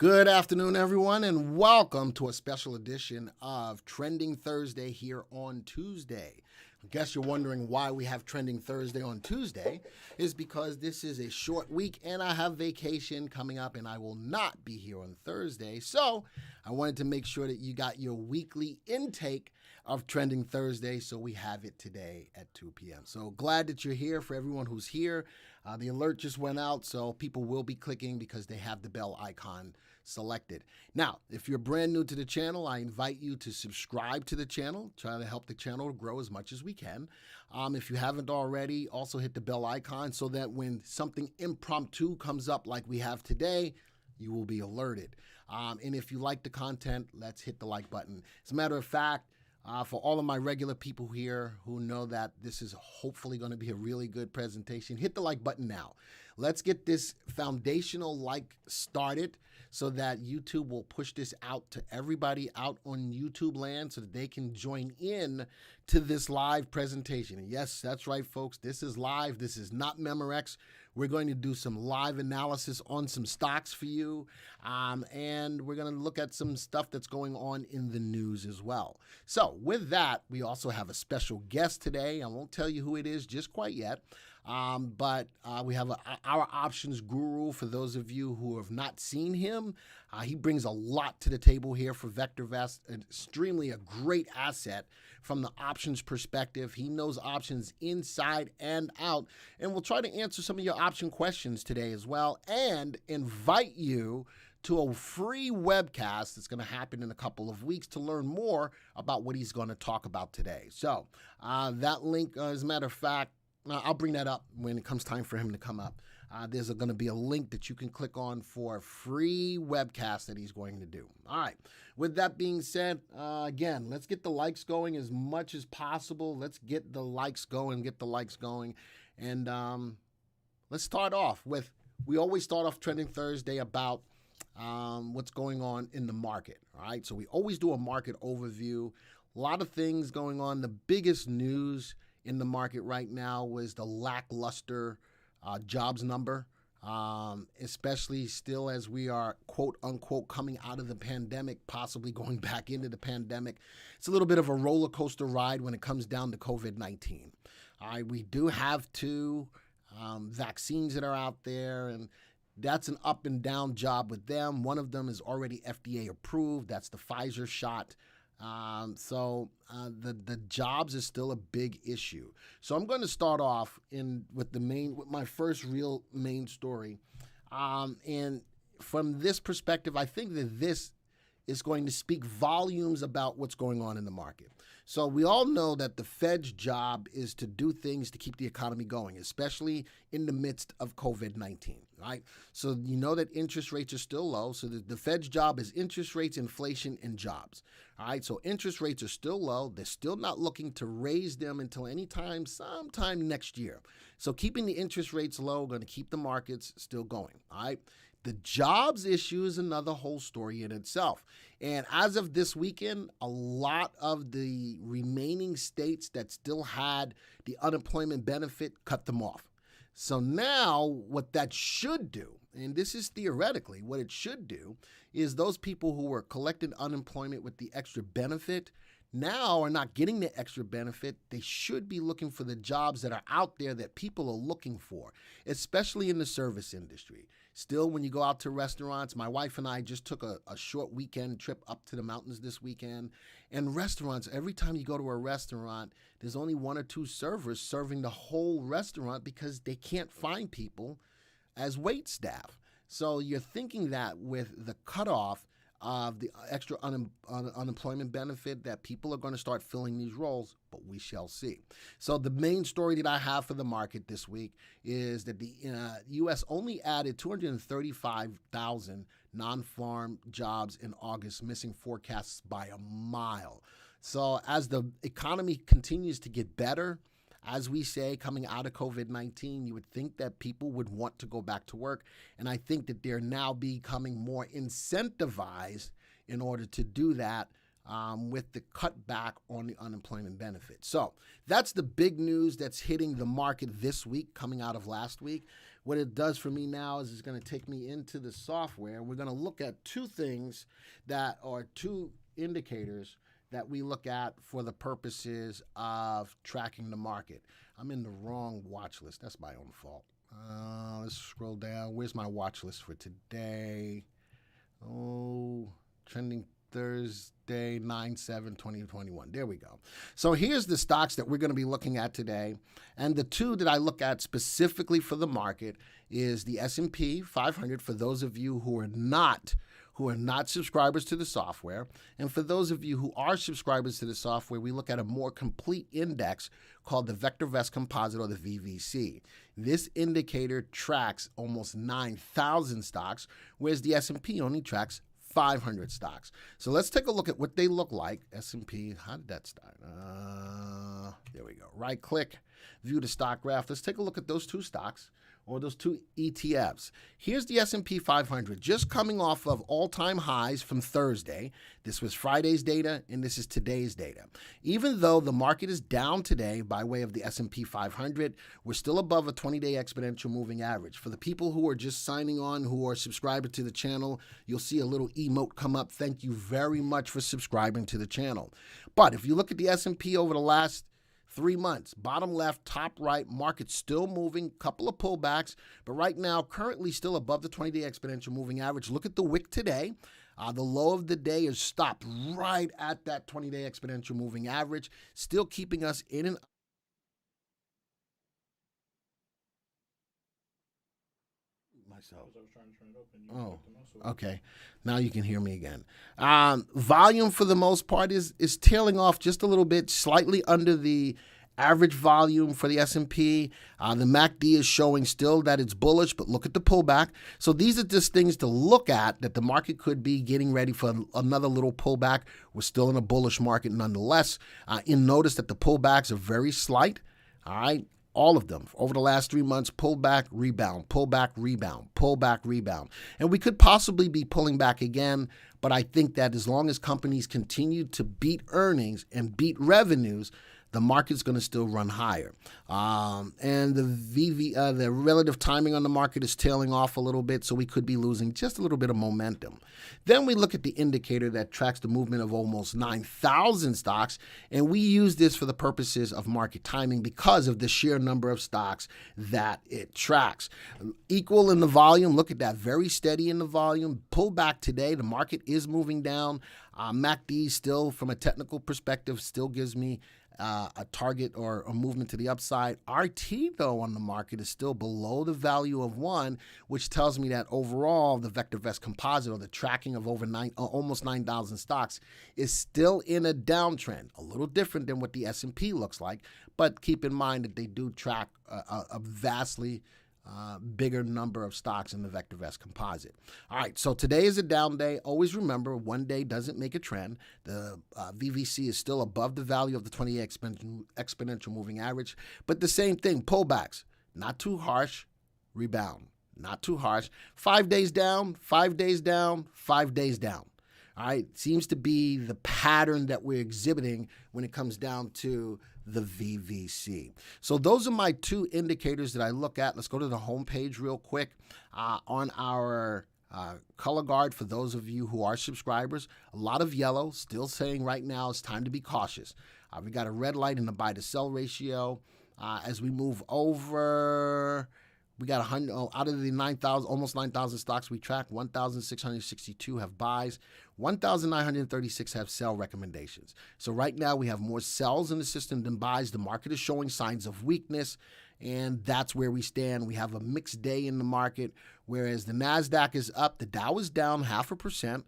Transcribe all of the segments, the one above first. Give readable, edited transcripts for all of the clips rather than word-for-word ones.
Good afternoon, everyone, and welcome to a special edition of Trending Thursday here on Tuesday. I guess you're wondering why we have Trending Thursday on Tuesday is because this is a short week and I have vacation coming up and I will not be here on Thursday. So I wanted to make sure that you got your weekly intake of Trending Thursday, so we have it today at 2 p.m. So glad that you're here. For everyone who's here, the alert just went out, so people will be clicking because they have the bell icon selected. Now, if you're brand new to the channel, I invite you to subscribe to the channel, try to help the channel grow as much as we can. If you haven't already, also hit the bell icon so that when something impromptu comes up like we have today, you will be alerted. And if you like the content, let's hit the like button. As a matter of fact, for all of my regular people here who know that this is hopefully going to be a really good presentation, hit the like button now. Let's get this foundational like started so that YouTube will push this out to everybody out on YouTube land so that they can join in to this live presentation. And yes, that's right, folks. This is live. This is not Memorex. We're going to do some live analysis on some stocks for you, and we're going to look at some stuff that's going on in the news as well. So with that, we also have a special guest today. I won't tell you who it is just quite yet, but we have our options guru. For those of you who have not seen him, he brings a lot to the table here for VectorVest, extremely a great asset from the options perspective. He knows options inside and out, and we'll try to answer some of your option questions today as well, and invite you to a free webcast that's going to happen in a couple of weeks to learn more about what he's going to talk about today. So that link, as a matter of fact, I'll bring that up when it comes time for him to come up. There's going to be a link that you can click on for a free webcast that he's going to do. All right. With that being said, again, let's get the likes going as much as possible. Let's get the likes going, And let's start off with, we always start off Trending Thursday about what's going on in the market. All right. So we always do a market overview. A lot of things going on. The biggest news in the market right now was the lackluster jobs number, especially still as we are, quote unquote, coming out of the pandemic, possibly going back into the pandemic. It's a little bit of a roller coaster ride when it comes down to COVID-19. We do have two vaccines that are out there, and that's an up and down job with them. One of them is already FDA approved. That's the Pfizer shot. The jobs is still a big issue. So I'm going to start off with my first real main story. And from this perspective, I think that this is going to speak volumes about what's going on in the market. So we all know that the Fed's job is to do things to keep the economy going, especially in the midst of COVID-19, right? So you know that interest rates are still low. So the Fed's job is interest rates, inflation, and jobs. All right, so interest rates are still low. They're still not looking to raise them until sometime next year. So keeping the interest rates low, going to keep the markets still going, all right? The jobs issue is another whole story in itself. And as of this weekend, a lot of the remaining states that still had the unemployment benefit cut them off. So now what that should do, and this is theoretically, what it should do is those people who were collecting unemployment with the extra benefit now are not getting the extra benefit. They should be looking for the jobs that are out there that people are looking for, especially in the service industry. Still, when you go out to restaurants, my wife and I just took a short weekend trip up to the mountains this weekend. And restaurants, every time you go to a restaurant, there's only one or two servers serving the whole restaurant because they can't find people as wait staff. So you're thinking that with the cutoff of the extra unemployment benefit that people are going to start filling these roles, but we shall see. So the main story that I have for the market this week is that the U.S. only added 235,000 non-farm jobs in August, missing forecasts by a mile. So as the economy continues to get better, as we say, coming out of COVID-19, you would think that people would want to go back to work. And I think that they're now becoming more incentivized in order to do that with the cutback on the unemployment benefit. So that's the big news that's hitting the market this week, coming out of last week. what it does for me now is it's going to take me into the software. We're going to look at two things that are two indicators that we look at for the purposes of tracking the market. I'm in the wrong watch list. That's my own fault. Let's scroll down. Where's my watch list for today? Oh, trending Thursday, 9/7/2021. There we go. So here's the stocks that we're going to be looking at today. And the two that I look at specifically for the market is the S&P 500 for those of you who are not subscribers to the software. And for those of you who are subscribers to the software, we look at a more complete index called the VectorVest Composite, or the VVC. This indicator tracks almost 9,000 stocks, whereas the S&P only tracks 500 stocks. So let's take a look at what they look like. S&P, how did that start? There we go. Right click, view the stock graph. Let's take a look at those two stocks, or those two ETFs. Here's the S&P 500, just coming off of all-time highs from Thursday. This was Friday's data, and this is today's data. Even though the market is down today by way of the S&P 500, we're still above a 20-day exponential moving average. For the people who are just signing on, who are subscribers to the channel, you'll see a little emote come up. Thank you very much for subscribing to the channel. But if you look at the S&P over the last 3 months, bottom left, top right, market still moving, couple of pullbacks, but right now currently still above the 20-day exponential moving average. Look at the wick today. The low of the day is stopped right at that 20-day exponential moving average, still keeping us in and myself. I was trying to turn it open. Oh, okay. Now you can hear me again. Volume for the most part is tailing off just a little bit, slightly under the average volume for the S&P. The MACD is showing still that it's bullish, but look at the pullback. So these are just things to look at, that the market could be getting ready for another little pullback. We're still in a bullish market nonetheless. You'll notice that the pullbacks are very slight. All right. All of them over the last 3 months, pullback, rebound, pullback, rebound, pullback, rebound. And we could possibly be pulling back again, but I think that as long as companies continue to beat earnings and beat revenues, the market's going to still run higher. And the relative timing on the market is tailing off a little bit, so we could be losing just a little bit of momentum. Then we look at the indicator that tracks the movement of almost 9,000 stocks, and we use this for the purposes of market timing because of the sheer number of stocks that it tracks. Equal in the volume, look at that, very steady in the volume. Pull back today, the market is moving down. MACD still, from a technical perspective, still gives me a target or a movement to the upside. RT, though, on the market is still below the value of 1, which tells me that overall the VectorVest Composite, or the tracking of almost 9,000 stocks, is still in a downtrend. A little different than what the S&P looks like, but keep in mind that they do track a vastly bigger number of stocks in the VectorVest Composite. All right, so today is a down day. Always remember, one day doesn't make a trend. The VVC is still above the value of the 20-year exponential moving average, but the same thing, pullbacks, not too harsh, rebound, not too harsh. 5 days down, 5 days down, 5 days down. All right, seems to be the pattern that we're exhibiting when it comes down to the VVC. So those are my two indicators that I look at. Let's go to the home page real quick. On our color guard, for those of you who are subscribers, a lot of yellow, still saying right now it's time to be cautious. We got a red light in the buy to sell ratio. As we move over, we got 100 out of the 9,000, almost 9,000 stocks we track. 1,662 have buys. 1,936 have sell recommendations. So right now we have more sells in the system than buys. The market is showing signs of weakness, and that's where we stand. We have a mixed day in the market, whereas the NASDAQ is up. The Dow is down 0.5%.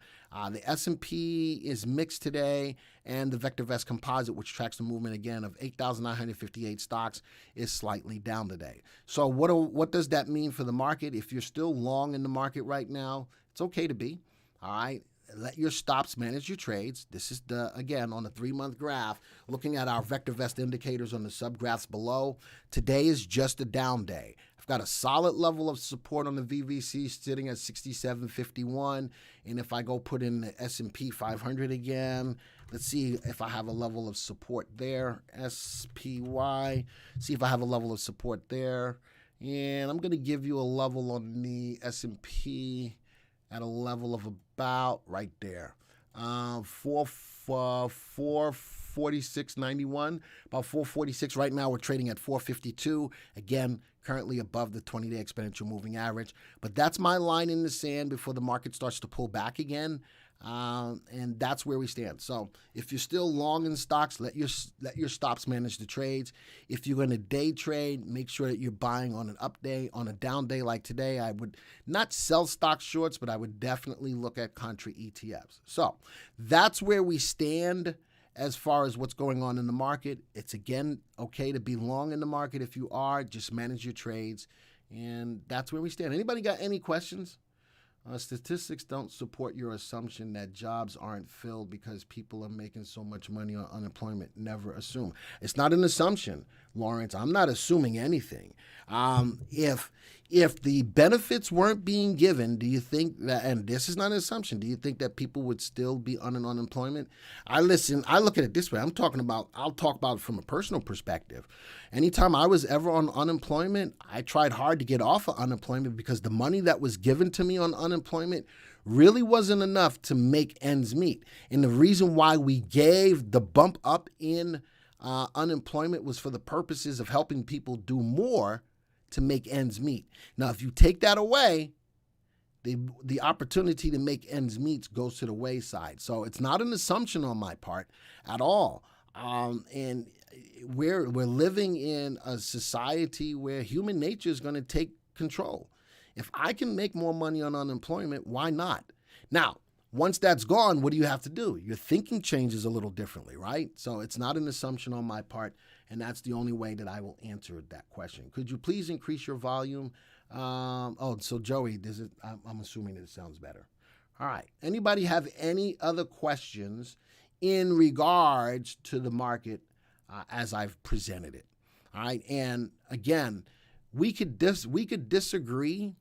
The S&P is mixed today, and the VectorVest Composite, which tracks the movement again of 8,958 stocks, is slightly down today. So what does that mean for the market? If you're still long in the market right now, it's okay to be. All right. Let your stops manage your trades. This is again, on the 3-month graph, looking at our VectorVest indicators on the subgraphs below. Today is just a down day. I've got a solid level of support on the VVC sitting at 67.51. And if I go put in the S&P 500 again, let's see if I have a level of support there. SPY, see if I have a level of support there. And I'm going to give you a level on the S&P at a level of about right there. 446.91, about 446 right now. We're trading at 452. Again, currently above the 20-day exponential moving average. But that's my line in the sand before the market starts to pull back again. And that's where we stand. So if you're still long in stocks, let your stops manage the trades. If you're going to day trade, make sure that you're buying on an up day. On a down day like today, I would not sell stock shorts, but I would definitely look at country ETFs. So that's where we stand as far as what's going on in the market. It's, again, okay to be long in the market. If you are, just manage your trades. And that's where we stand. Anybody got any questions? Statistics don't support your assumption that jobs aren't filled because people are making so much money on unemployment. Never assume. It's not an assumption, Lawrence. I'm not assuming anything. If the benefits weren't being given, do you think that, and this is not an assumption, do you think that people would still be on unemployment? I look at it this way. I'll talk about it from a personal perspective. Anytime I was ever on unemployment, I tried hard to get off of unemployment because the money that was given to me on unemployment really wasn't enough to make ends meet. And the reason why we gave the bump up in unemployment was for the purposes of helping people do more to make ends meet. Now, if you take that away, the opportunity to make ends meet goes to the wayside. So it's not an assumption on my part at all. And we're living in a society where human nature is going to take control. If I can make more money on unemployment, why not? Now, once that's gone, what do you have to do? Your thinking changes a little differently, right? So it's not an assumption on my part, and that's the only way that I will answer that question. Could you please increase your volume? So Joey, I'm assuming it sounds better. All right. Anybody have any other questions in regards to the market as I've presented it? All right. And again, we could disagree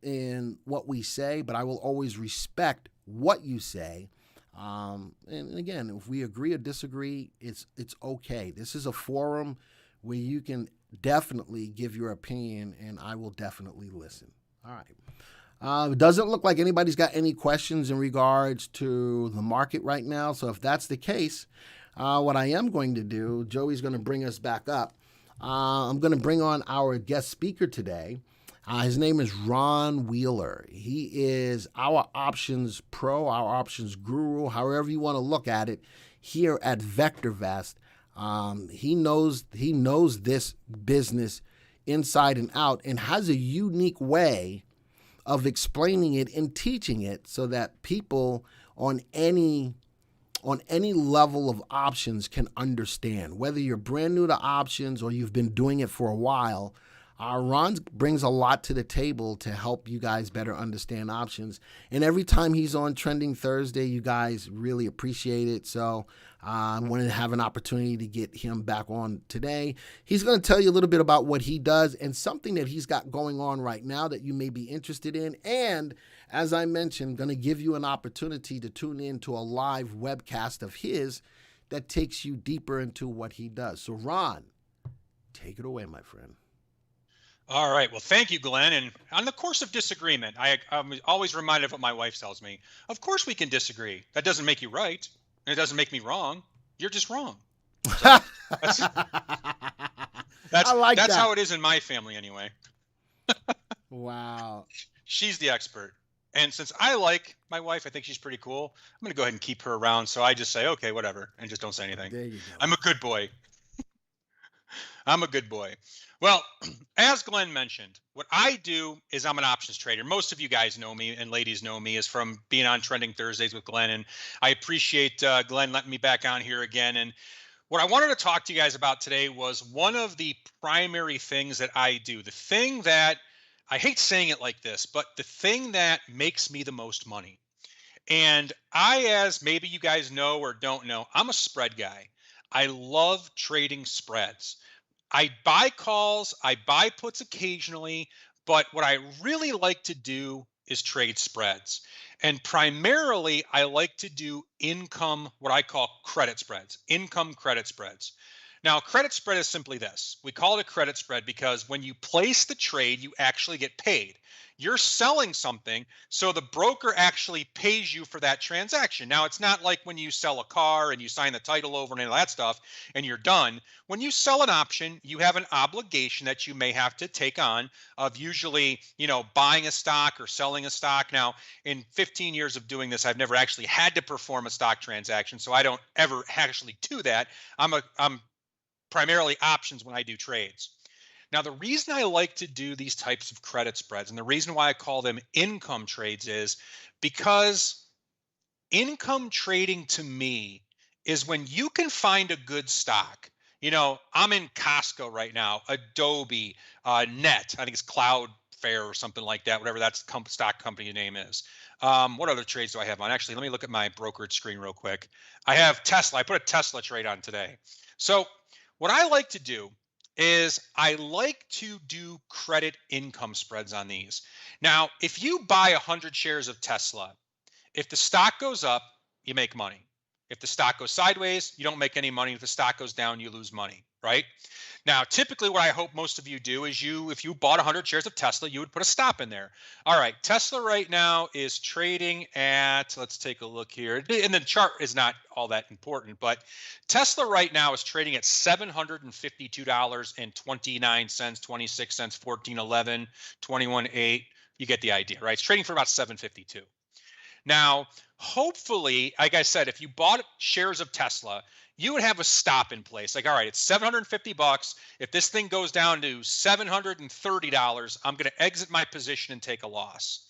in what we say, but I will always respect what you say. And again, if we agree or disagree, it's okay. This is a forum where you can definitely give your opinion, and I will definitely listen. All right. It doesn't look like anybody's got any questions in regards to the market right now. So if that's the case, what I am going to do, Joey's going to bring us back up. I'm going to bring on our guest speaker today. His name is Ron Wheeler. He is our options pro, our options guru, however you want to look at it, here at VectorVest. He knows this business inside and out and has a unique way of explaining it and teaching it so that people on any level of options can understand. Whether you're brand new to options or you've been doing it for a while, Ron brings a lot to the table to help you guys better understand options. And every time he's on Trending Thursday, you guys really appreciate it. So I wanted to have an opportunity to get him back on today. He's going to tell you a little bit about what he does and something that he's got going on right now that you may be interested in. And as I mentioned, going to give you an opportunity to tune in to a live webcast of his that takes you deeper into what he does. So Ron, take it away, my friend. All right. Well, thank you, Glenn. And on the course of disagreement, I'm always reminded of what my wife tells me. Of course we can disagree. That doesn't make you right. And it doesn't make me wrong. You're just wrong. So that's how it is in my family anyway. Wow. She's the expert. And since I like my wife, I think she's pretty cool. I'm going to go ahead and keep her around. So I just say, okay, whatever. And just don't say anything. There you go. I'm a good boy. I'm a good boy. Well, as Glenn mentioned, what I do is I'm an options trader. Most of you guys know me and ladies know me is from being on Trending Thursdays with Glenn. And I appreciate Glenn letting me back on here again. And what I wanted to talk to you guys about today was one of the primary things that I do. The thing that, I hate saying it like this, but the thing that makes me the most money. And as maybe you guys know or don't know, I'm a spread guy. I love trading spreads. I buy calls, I buy puts occasionally, but what I really like to do is trade spreads. And primarily, I like to do income, what I call credit spreads, income credit spreads. Now, a credit spread is simply this. We call it a credit spread because when you place the trade, you actually get paid. You're selling something, so the broker actually pays you for that transaction. Now, it's not like when you sell a car and you sign the title over and all that stuff and you're done. When you sell an option, you have an obligation that you may have to take on of usually, buying a stock or selling a stock. Now, in 15 years of doing this, I've never actually had to perform a stock transaction, so I don't ever actually do that. I'm primarily options when I do trades. Now, the reason I like to do these types of credit spreads and the reason why I call them income trades is because income trading to me is when you can find a good stock. I'm in Costco right now, Adobe, Net, I think it's Cloudflare or something like that, whatever that stock company name is. What other trades do I have on? Actually, let me look at my brokerage screen real quick. I have Tesla. I put a Tesla trade on today. So what I like to do is I like to do credit income spreads on these. Now, if you buy 100 shares of Tesla, if the stock goes up, you make money. If the stock goes sideways, you don't make any money. If the stock goes down, you lose money, right? Now, typically what I hope most of you do is if you bought 100 shares of Tesla, you would put a stop in there. All right, Tesla right now is trading at, let's take a look here. And the chart is not all that important, but Tesla right now is trading at $752.29, 26 cents, 14.11, 21.8. You get the idea, right? It's trading for about 752. Now, hopefully, like I said, if you bought shares of Tesla, you would have a stop in place. Like, all right, it's $750. If this thing goes down to $730, I'm going to exit my position and take a loss.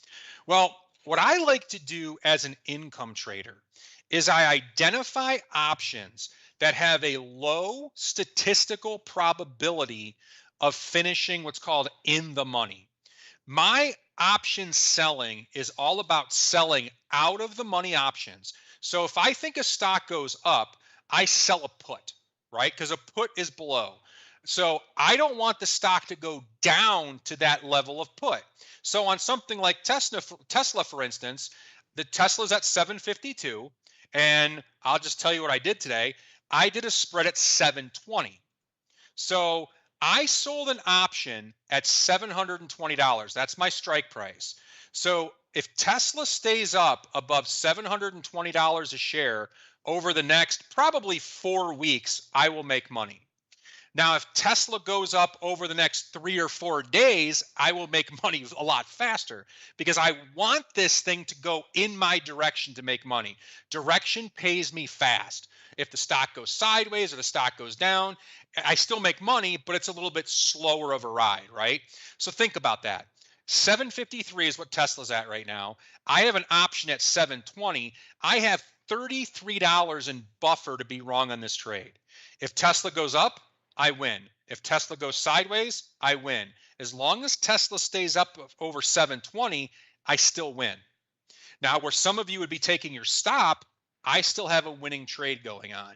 Well, what I like to do as an income trader is I identify options that have a low statistical probability of finishing what's called in the money. My option selling is all about selling out of the money options. So if I think a stock goes up, I sell a put, right? Because a put is below. So I don't want the stock to go down to that level of put. So on something like Tesla, for instance, the Tesla's at 752. And I'll just tell you what I did today. I did a spread at 720. So I sold an option at $720. That's my strike price. So if Tesla stays up above $720 a share over the next probably 4 weeks, I will make money. Now, if Tesla goes up over the next 3 or 4 days, I will make money a lot faster because I want this thing to go in my direction to make money. Direction pays me fast. If the stock goes sideways or the stock goes down, I still make money, but it's a little bit slower of a ride, right? So think about that. 753 is what Tesla's at right now. I have an option at 720. I have $33 in buffer to be wrong on this trade. If Tesla goes up, I win. If Tesla goes sideways, I win. As long as Tesla stays up over 720, I still win. Now, where some of you would be taking your stop, I still have a winning trade going on.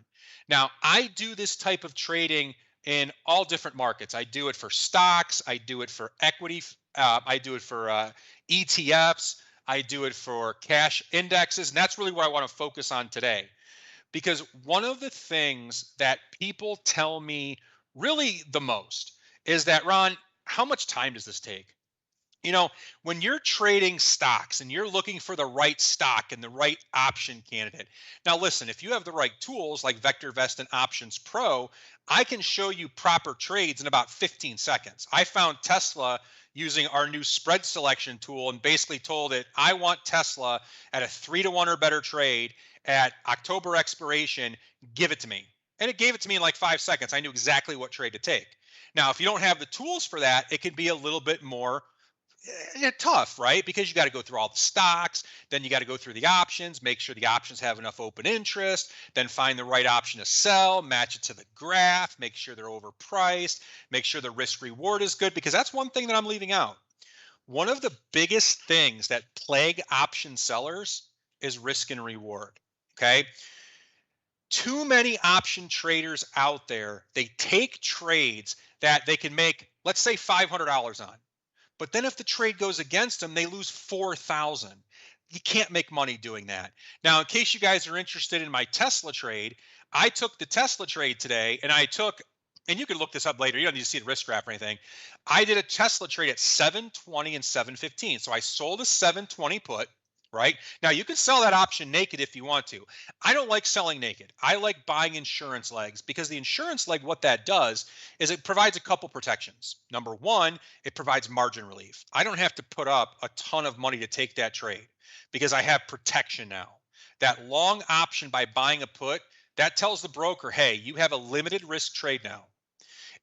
Now, I do this type of trading in all different markets. I do it for stocks. I do it for equity. I do it for ETFs. I do it for cash indexes. And that's really what I want to focus on today. Because one of the things that people tell me really the most is that, Ron, how much time does this take? When you're trading stocks and you're looking for the right stock and the right option candidate. Now, listen, if you have the right tools like VectorVest and Options Pro, I can show you proper trades in about 15 seconds. I found Tesla using our new spread selection tool and basically told it, I want Tesla at a 3-to-1 or better trade at October expiration, give it to me. And it gave it to me in like 5 seconds. I knew exactly what trade to take. Now, if you don't have the tools for that, it can be a little bit more tough, right? Because you got to go through all the stocks, then you got to go through the options, make sure the options have enough open interest, then find the right option to sell, match it to the graph, make sure they're overpriced, make sure the risk reward is good, because that's one thing that I'm leaving out. One of the biggest things that plague option sellers is risk and reward. Okay. Too many option traders out there, they take trades that they can make, let's say $500 on. But then if the trade goes against them, they lose $4,000. You can't make money doing that. Now, in case you guys are interested in my Tesla trade, I took the Tesla trade today and I took and you can look this up later. You don't need to see the risk graph or anything. I did a Tesla trade at 720 and 715. So I sold a 720 put, right? Now you can sell that option naked if you want to. I don't like selling naked. I like buying insurance legs because the insurance leg, what that does is it provides a couple protections. Number one, it provides margin relief. I don't have to put up a ton of money to take that trade because I have protection now. That long option by buying a put, that tells the broker, hey, you have a limited risk trade now.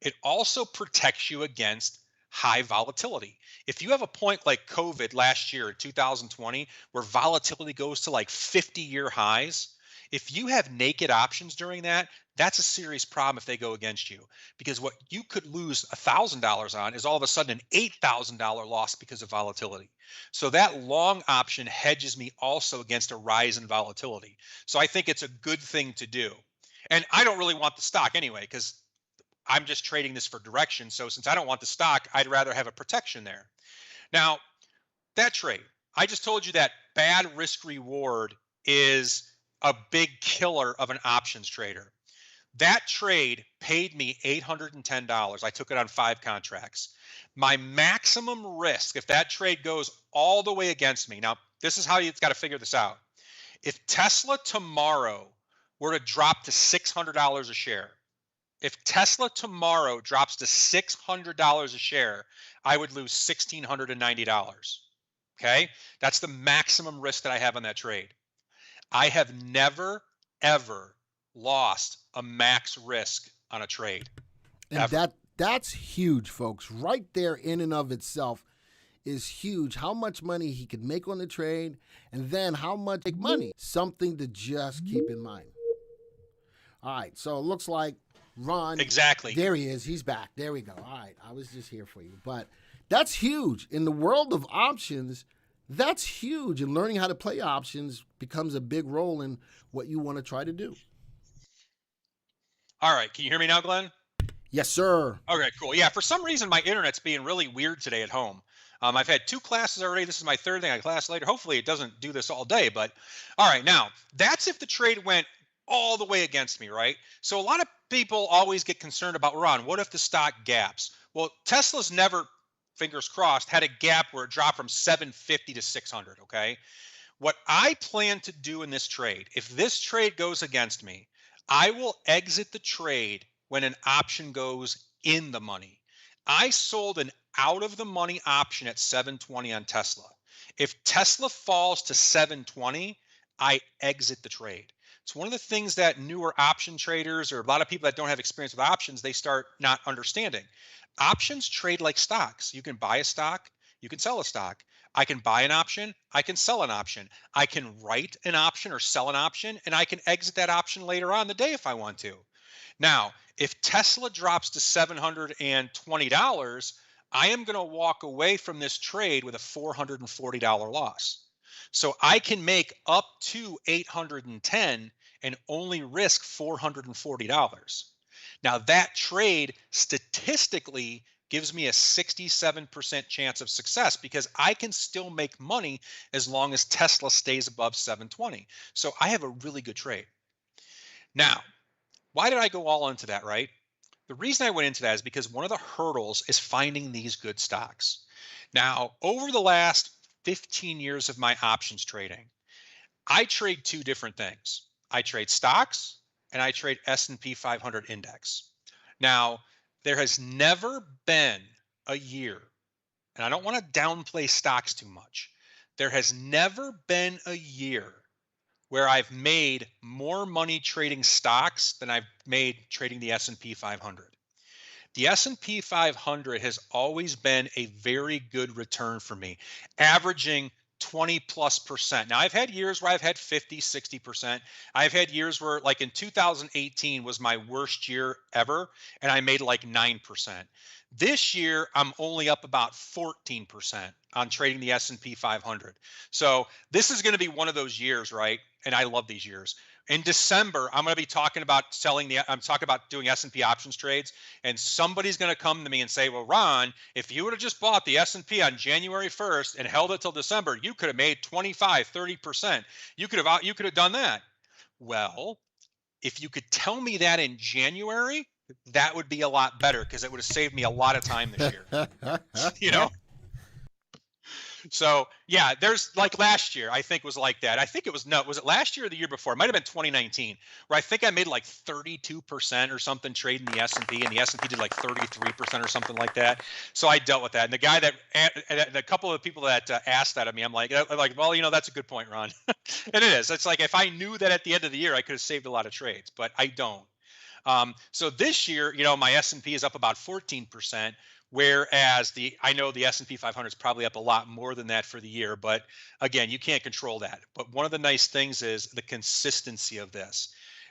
It also protects you against high volatility. If you have a point like COVID last year, 2020, where volatility goes to like 50-year highs, if you have naked options during that, that's a serious problem if they go against you. Because what you could lose $1,000 on is all of a sudden an $8,000 loss because of volatility. So that long option hedges me also against a rise in volatility. So I think it's a good thing to do. And I don't really want the stock anyway, because I'm just trading this for direction. So since I don't want the stock, I'd rather have a protection there. Now, that trade, I just told you that bad risk reward is a big killer of an options trader. That trade paid me $810. I took it on 5 contracts. My maximum risk, if that trade goes all the way against me, now this is how you've got to figure this out. If Tesla tomorrow were to drop to $600 a share, if Tesla tomorrow drops to $600 a share, I would lose $1,690. Okay. That's the maximum risk that I have on that trade. I have never, ever lost a max risk on a trade. And ever. that's huge, folks. Right there in and of itself is huge. How much money he could make on the trade, and then how much money. Something to just keep in mind. All right. So it looks like Ron. Exactly. There he is. He's back. There we go. All right. I was just here for you. But that's huge. In the world of options, that's huge. And learning how to play options becomes a big role in what you want to try to do. All right. Can you hear me now, Glenn? Yes, sir. Okay, cool. Yeah, for some reason, my internet's being really weird today at home. I've had 2 classes already. This is my 3rd thing I class later. Hopefully it doesn't do this all day, but all right. Now, that's if the trade went all the way against me, right? So a lot of people always get concerned about, Ron, what if the stock gaps? Well, Tesla's never, fingers crossed, had a gap where it dropped from 750 to 600, okay? What I plan to do in this trade, if this trade goes against me, I will exit the trade when an option goes in the money. I sold an out of the money option at 720 on Tesla. If Tesla falls to 720, I exit the trade. It's one of the things that newer option traders, or a lot of people that don't have experience with options, they start not understanding. Options trade like stocks. You can buy a stock, you can sell a stock. I can buy an option, I can sell an option. I can write an option or sell an option, and I can exit that option later on in the day if I want to. Now, if Tesla drops to $720, I am going to walk away from this trade with a $440 loss. So I can make up to $810 and only risk $440. Now that trade statistically gives me a 67% chance of success because I can still make money as long as Tesla stays above 720. So I have a really good trade. Now, why did I go all into that, right? The reason I went into that is because one of the hurdles is finding these good stocks. Now, over the last 15 years of my options trading, I trade 2 different things. I trade stocks and I trade S&P 500 index. Now, there has never been a year, and I don't want to downplay stocks too much. There has never been a year where I've made more money trading stocks than I've made trading the S&P 500. The S&P 500 has always been a very good return for me, averaging 20+%. Now, I've had years where I've had 50, 60%. I've had years where, like in 2018 was my worst year ever, and I made like 9%. This year, I'm only up about 14% on trading the S&P 500. So this is going to be one of those years, right? And I love these years. In December, I'm going to be talking about I'm talking about doing S&P options trades, and somebody's going to come to me and say, well, Ron, if you would have just bought the S&P on January 1st and held it till December, you could have made 25, 30%. You could have done that. Well, if you could tell me that in January, that would be a lot better because it would have saved me a lot of time this year. You know? So yeah, there's like last year, I think was like that. I think it was was it last year or the year before? It might have been 2019, where I think I made like 32% or something trading the S&P, and the S&P did like 33% or something like that. So I dealt with that. And the guy the couple of people that asked that of me, I'm like, well, that's a good point, Ron. And it is. It's like if I knew that at the end of the year, I could have saved a lot of trades, but I don't. So this year, my S&P is up about 14%, whereas I know the S&P 500 is probably up a lot more than that for the year. But again, you can't control that. But one of the nice things is the consistency of this.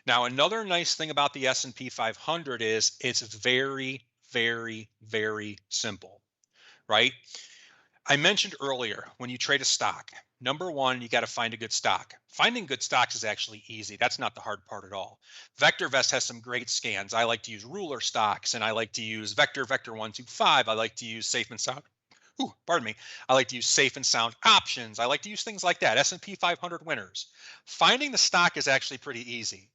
Now, another nice thing about the S&P 500 is it's very, very, very simple, right? I mentioned earlier when you trade a stock, number one, you got to find a good stock. Finding good stocks is actually easy. That's not the hard part at all. VectorVest has some great scans. I like to use ruler stocks, and I like to use Vector 125. I like to use safe and sound. Ooh, pardon me. I like to use safe and sound options. I like to use things like that. S&P 500 winners. Finding the stock is actually pretty easy.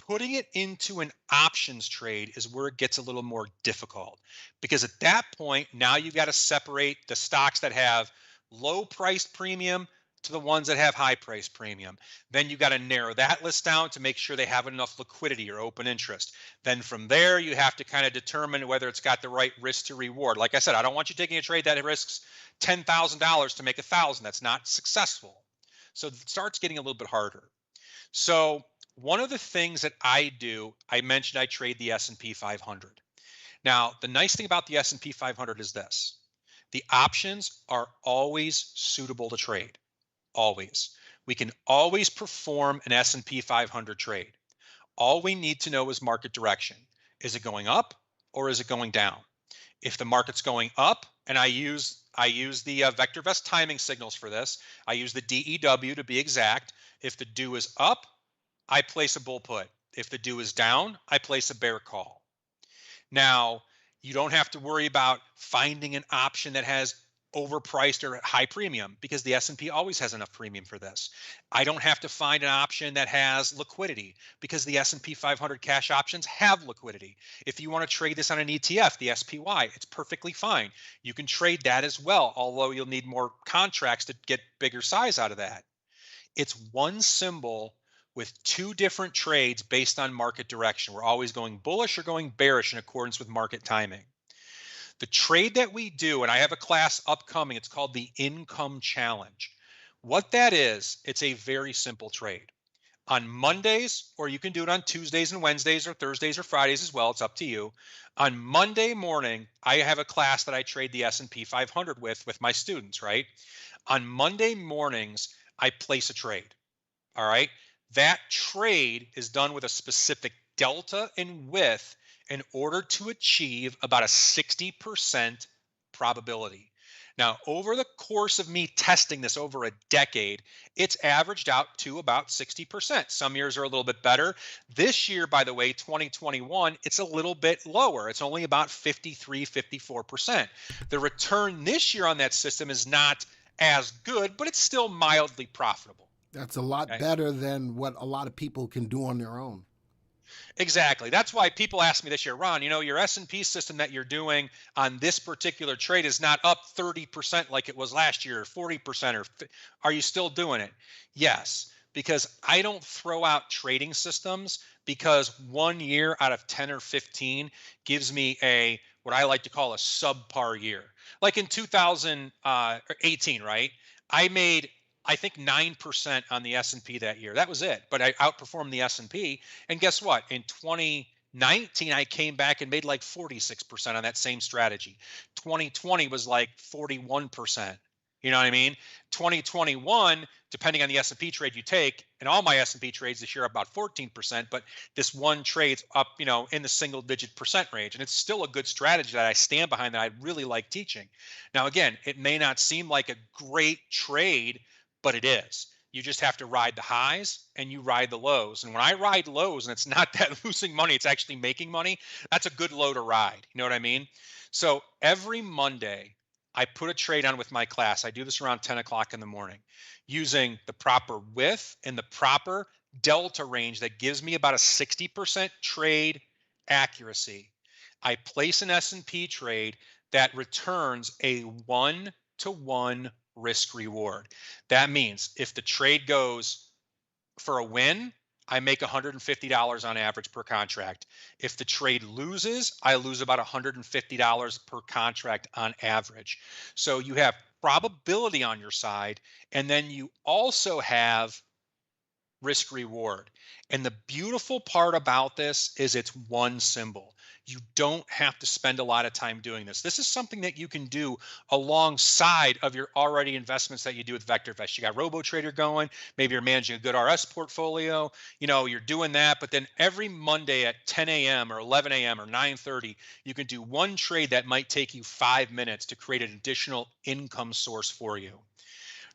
Putting it into an options trade is where it gets a little more difficult, because at that point, now you've got to separate the stocks that have low price premium to the ones that have high price premium. Then you got to narrow that list down to make sure they have enough liquidity or open interest. Then from there, you have to kind of determine whether it's got the right risk to reward. Like I said, I don't want you taking a trade that risks $10,000 to make 1,000. That's not successful. So it starts getting a little bit harder. So one of the things that I do, I mentioned I trade the S&P 500. Now, the nice thing about the S&P 500 is this. The options are always suitable to trade. Always. We can always perform an S&P 500 trade. All we need to know is market direction. Is it going up or is it going down? If the market's going up, and I use the VectorVest timing signals for this. I use the DEW to be exact. If the DEW is up, I place a bull put. If the DEW is down, I place a bear call. Now, you don't have to worry about finding an option that has overpriced or high premium, because the S&P always has enough premium for this. I don't have to find an option that has liquidity, because the S&P 500 cash options have liquidity. If you want to trade this on an ETF, the SPY, it's perfectly fine. You can trade that as well, although you'll need more contracts to get bigger size out of that. It's one symbol with two different trades based on market direction. We're always going bullish or going bearish in accordance with market timing. The trade that we do, and I have a class upcoming, it's called the Income Challenge. What that is, it's a very simple trade. On Mondays, or you can do it on Tuesdays and Wednesdays or Thursdays or Fridays as well, it's up to you. On Monday morning, I have a class that I trade the S&P 500 with my students, right? On Monday mornings, I place a trade, all right? That trade is done with a specific delta in width in order to achieve about a 60% probability. Now, over the course of me testing this over a decade, it's averaged out to about 60%. Some years are a little bit better. This year, by the way, 2021, it's a little bit lower. It's only about 53, 54%. The return this year on that system is not as good, but it's still mildly profitable. That's a lot better than what a lot of people can do on their own. Exactly. That's why people ask me this year, Ron, your S&P system that you're doing on this particular trade is not up 30% like it was last year, or 40%, or are you still doing it? Yes, because I don't throw out trading systems because 1 year out of 10 or 15 gives me what I like to call a subpar year. Like in 2018, right? I think 9% on the S&P that year. That was it. But I outperformed the S&P. And guess what? In 2019, I came back and made like 46% on that same strategy. 2020 was like 41%. You know what I mean? 2021, depending on the S&P trade you take, and all my S&P trades this year are about 14%, but this one trade's up, in the single digit percent range. And it's still a good strategy that I stand behind, that I really like teaching. Now, again, it may not seem like a great trade, but it is. You just have to ride the highs and you ride the lows. And when I ride lows and it's not that losing money, it's actually making money, that's a good low to ride. You know what I mean? So every Monday, I put a trade on with my class. I do this around 10 o'clock in the morning using the proper width and the proper delta range that gives me about a 60% trade accuracy. I place an S&P trade that returns a 1-to-1 risk reward. That means if the trade goes for a win, I make $150 on average per contract. If the trade loses, I lose about $150 per contract on average. So you have probability on your side, and then you also have risk reward. And the beautiful part about this is it's one symbol. You don't have to spend a lot of time doing this. This is something that you can do alongside of your already investments that you do with VectorVest. You got RoboTrader going, maybe you're managing a good RS portfolio, you're doing that, but then every Monday at 10 a.m. or 11 a.m. or 9:30, you can do one trade that might take you 5 minutes to create an additional income source for you.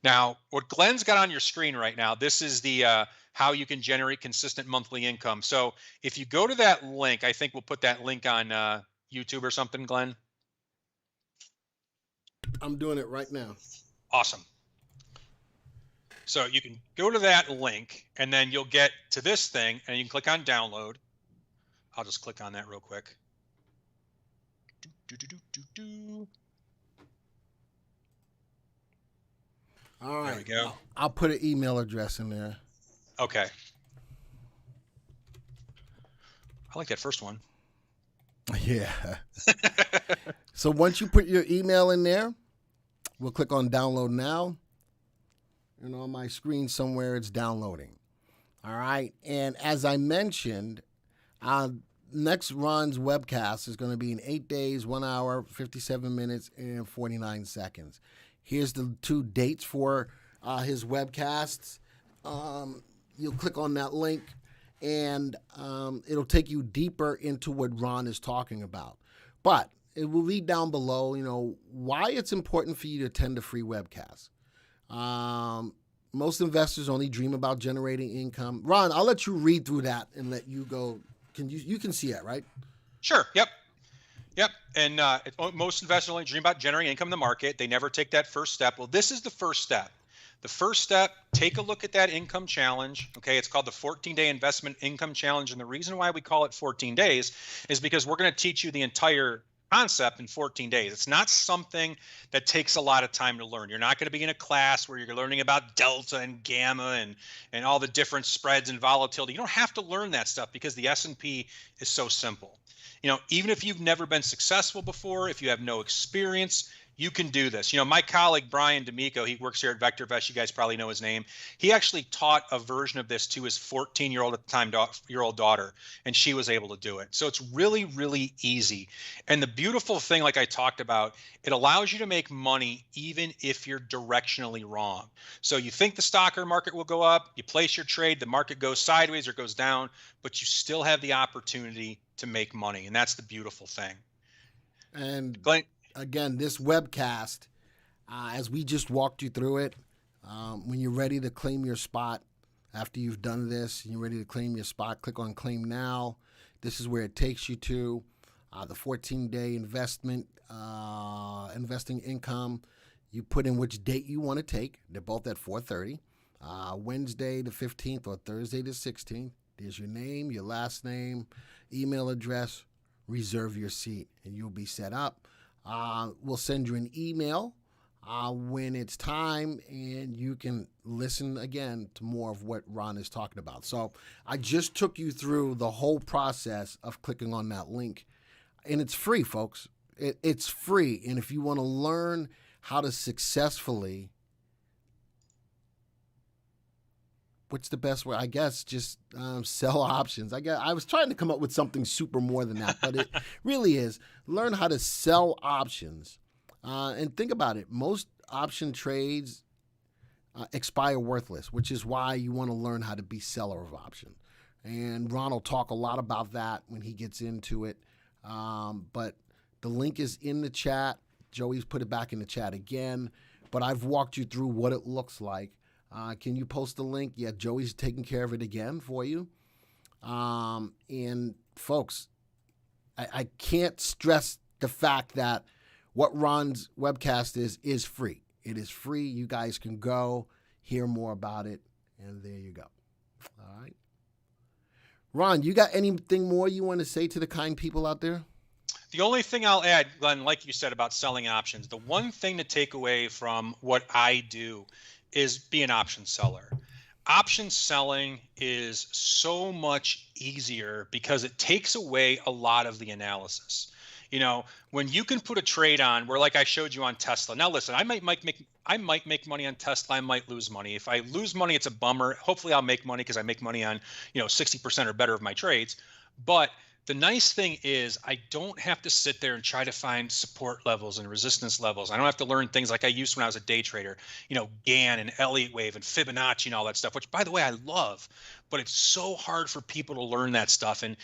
Now, what Glenn's got on your screen right now, this is the how you can generate consistent monthly income. So if you go to that link, I think we'll put that link on YouTube or something, Glenn. I'm doing it right now. Awesome. So you can go to that link, and then you'll get to this thing, and you can click on download. I'll just click on that real quick. All right. There we go. I'll put an email address in there. Okay. I like that first one. Yeah. So once you put your email in there, we'll click on download now. And on my screen somewhere, it's downloading. All right. And as I mentioned, next Ron's webcast is going to be in 8 days, 1 hour, 57 minutes, and 49 seconds. Here's the 2 dates for his webcasts. You'll click on that link, and it'll take you deeper into what Ron is talking about. But it will read down below, why it's important for you to attend a free webcast. Most investors only dream about generating income. Ron, I'll let you read through that and let you go. You can see it, right? Sure. Yep. And most investors only dream about generating income in the market. They never take that first step. Well, this is the first step. The first step, take a look at that income challenge. Okay, it's called the 14-day investment income challenge. And the reason why we call it 14 days is because we're going to teach you the entire concept in 14 days. It's not something that takes a lot of time to learn. You're not going to be in a class where you're learning about delta and gamma and all the different spreads and volatility. You don't have to learn that stuff because the S&P is so simple. Even if you've never been successful before, if you have no experience, you can do this. My colleague, Brian D'Amico, he works here at VectorVest. You guys probably know his name. He actually taught a version of this to his 14-year-old at the time, year-old daughter, and she was able to do it. So it's really, really easy. And the beautiful thing, like I talked about, it allows you to make money even if you're directionally wrong. So you think the stock or market will go up, you place your trade, the market goes sideways or goes down, but you still have the opportunity to make money. And that's the beautiful thing. And Glenn, again, this webcast, as we just walked you through it, when you're ready to claim your spot, after you've done this, you're ready to claim your spot, click on Claim Now. This is where it takes you to the 14-day investing income. You put in which date you want to take. They're both at 4:30. Wednesday the 15th or Thursday the 16th. There's your name, your last name, email address, reserve your seat, and you'll be set up. We'll send you an email when it's time, and you can listen again to more of what Ron is talking about. So I just took you through the whole process of clicking on that link, and it's free, folks. It's free, and if you want to learn how to successfully, what's the best way? I guess just sell options. I was trying to come up with something super more than that, but it really is. Learn how to sell options. And think about it. Most option trades expire worthless, which is why you want to learn how to be seller of option. And Ron will talk a lot about that when he gets into it. But the link is in the chat. Joey's put it back in the chat again. But I've walked you through what it looks like. Can you post the link? Yeah, Joey's taking care of it again for you. And folks, I can't stress the fact that what Ron's webcast is free. It is free. You guys can go hear more about it, and there you go. All right. Ron, you got anything more you want to say to the kind people out there? The only thing I'll add, Glenn, like you said about selling options, the one thing to take away from what I do is be an option seller. Option selling is so much easier because it takes away a lot of the analysis. When you can put a trade on where, like I showed you on Tesla. Now, listen, I might make money on Tesla. I might lose money. If I lose money, it's a bummer. Hopefully, I'll make money because I make money on 60% or better of my trades. But the nice thing is I don't have to sit there and try to find support levels and resistance levels. I don't have to learn things like I used when I was a day trader, Gann and Elliott wave and Fibonacci and all that stuff, which, by the way, I love. But it's so hard for people to learn that stuff. And,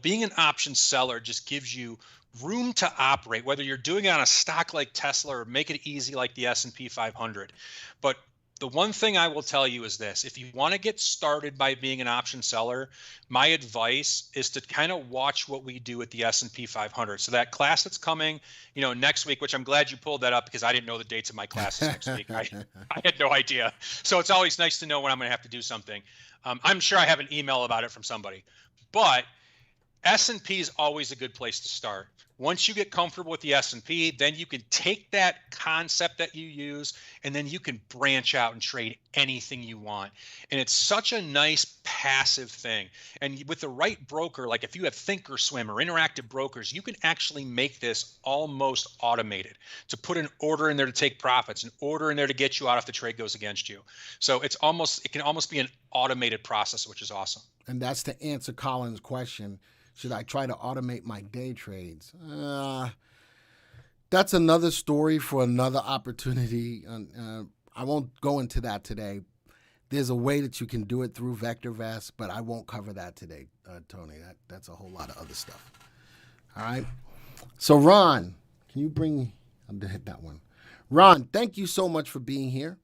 being an option seller just gives you room to operate, whether you're doing it on a stock like Tesla or make it easy like the S&P 500. But the one thing I will tell you is this: if you want to get started by being an option seller, my advice is to kind of watch what we do at the S&P 500. So that class that's coming, next week, which I'm glad you pulled that up because I didn't know the dates of my classes next week. I had no idea. So it's always nice to know when I'm going to have to do something. I'm sure I have an email about it from somebody, but S&P is always a good place to start. Once you get comfortable with the S&P, then you can take that concept that you use and then you can branch out and trade anything you want. And it's such a nice passive thing. And with the right broker, like if you have Thinkorswim or Interactive Brokers, you can actually make this almost automated to put an order in there to take profits, an order in there to get you out if the trade goes against you. So it can almost be an automated process, which is awesome. And that's to answer Colin's question. Should I try to automate my day trades? That's another story for another opportunity. I won't go into that today. There's a way that you can do it through VectorVest, but I won't cover that today, Tony. That's a whole lot of other stuff. All right. So, Ron, can you bring – I'm going to hit that one. Ron, thank you so much for being here.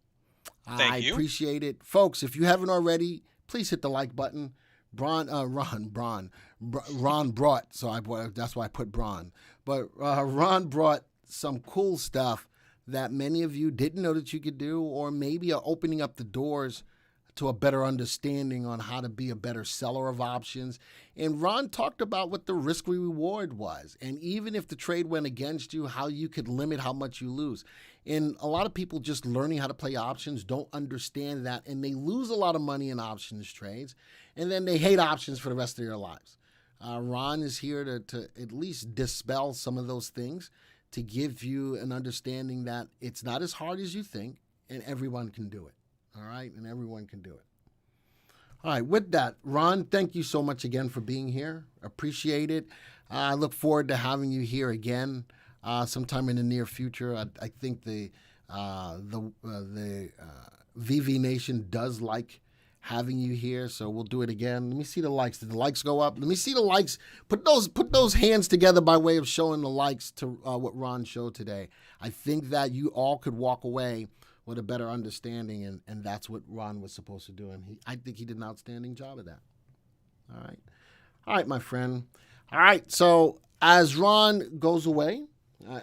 Thank you. I appreciate it. Folks, if you haven't already, please hit the like button. Ron brought, that's why I put Bron. But Ron brought some cool stuff that many of you didn't know that you could do, or maybe are opening up the doors to a better understanding on how to be a better seller of options. And Ron talked about what the risk reward was. And even if the trade went against you, how you could limit how much you lose. And a lot of people just learning how to play options don't understand that, and they lose a lot of money in options trades, and then they hate options for the rest of their lives. Ron is here to at least dispel some of those things, to give you an understanding that it's not as hard as you think, and everyone can do it. All right? And everyone can do it. All right. With that, Ron, thank you so much again for being here. Appreciate it. I look forward to having you here again sometime in the near future. I think the VV Nation does like having you here, so we'll do it again. Let me see the likes. Did the likes go up? Let me see the likes. Put those hands together by way of showing the likes to what Ron showed today. I think that you all could walk away with a better understanding, and that's what Ron was supposed to do, and I think he did an outstanding job of that. All right, my friend. All right, so as Ron goes away,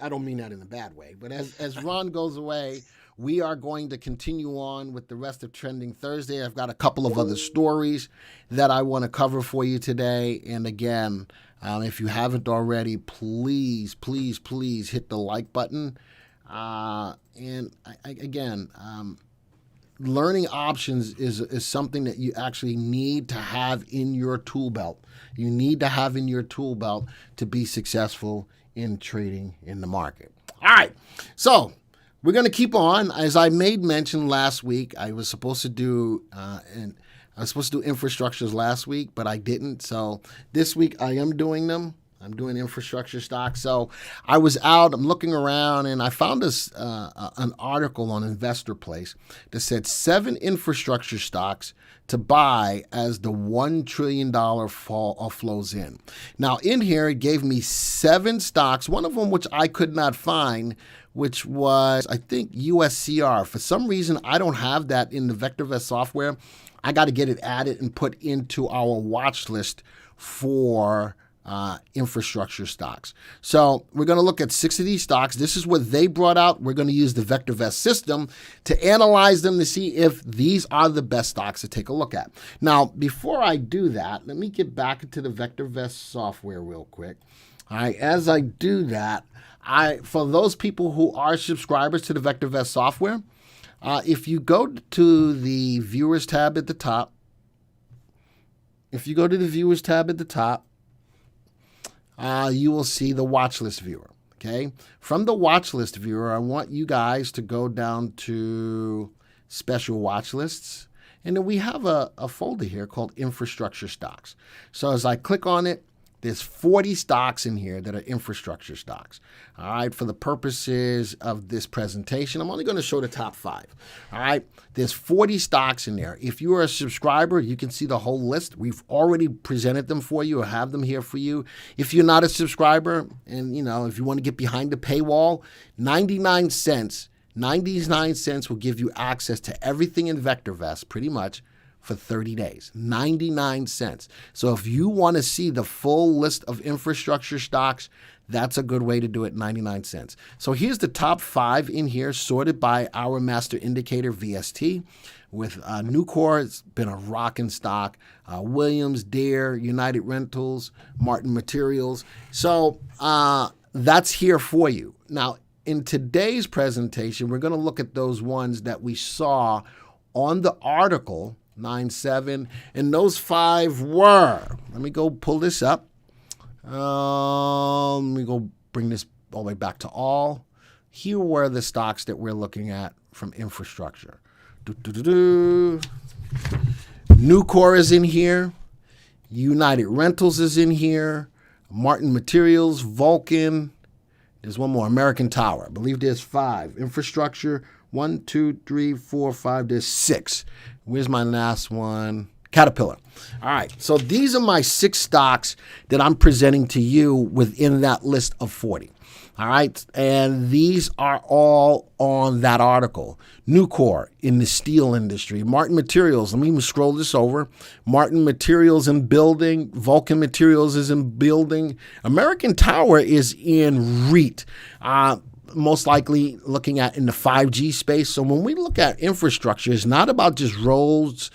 I don't mean that in a bad way, but as Ron goes away, we are going to continue on with the rest of Trending Thursday. I've got a couple of other stories that I want to cover for you today. And again, if you haven't already, please, please, please hit the like button. Learning options is something that you actually need to have in your tool belt. You need to have in your tool belt to be successful in trading in the market. All right, so we're going to keep on. As I made mention last week, I was supposed to do infrastructures last week, but I didn't. So this week I am doing them. I'm doing infrastructure stocks. So I was out, I'm looking around, and I found an article on Investor Place that said 7 infrastructure stocks to buy as the $1 trillion fall flows in. Now, in here, it gave me 7 stocks, one of them which I could not find, which was, I think, USCR. For some reason, I don't have that in the VectorVest software. I got to get it added and put into our watch list for infrastructure stocks. So we're going to look at 6 of these stocks. This is what they brought out. We're going to use the VectorVest system to analyze them to see if these are the best stocks to take a look at. Now, before I do that, let me get back into the VectorVest software real quick. All right, as I do that, for those people who are subscribers to the VectorVest software, if you go to the Viewers tab at the top, you will see the watch list viewer. Okay, from the watch list viewer, I want you guys to go down to special watch lists, and then we have a folder here called infrastructure stocks. So as I click on it, there's 40 stocks in here that are infrastructure stocks. All right, for the purposes of this presentation, I'm only going to show the top 5. All right, there's 40 stocks in there. If you are a subscriber, you can see the whole list. We've already presented them for you or have them here for you. If you're not a subscriber and, if you want to get behind the paywall, 99 cents will give you access to everything in VectorVest pretty much for 30 days, 99 cents. So if you want to see the full list of infrastructure stocks, that's a good way to do it, 99 cents. So here's the top 5 in here, sorted by our master indicator, VST, with Nucor. It's been a rocking stock, Williams, Deere, United Rentals, Martin Materials. So that's here for you. Now, in today's presentation, we're going to look at those ones that we saw on the article 9.7, and those 5 were, let me go pull this up. Let me go bring this all the way back to all. Here were the stocks that we're looking at from infrastructure. Nucor is in here. United Rentals is in here. Martin Materials, Vulcan. There's one more, American Tower. I believe there's 5. Infrastructure, 1, 2, 3, 4, 5. There's 6. Where's my last one? Caterpillar. All right, so these are my 6 stocks that I'm presenting to you within that list of 40. All right, and these are all on that article. Nucor in the steel industry. Martin Materials, let me even scroll this over. Martin Materials in building. Vulcan Materials is in building. American Tower is in REIT. Most likely looking at in the 5G space. So when we look at infrastructure, it's not about just roads,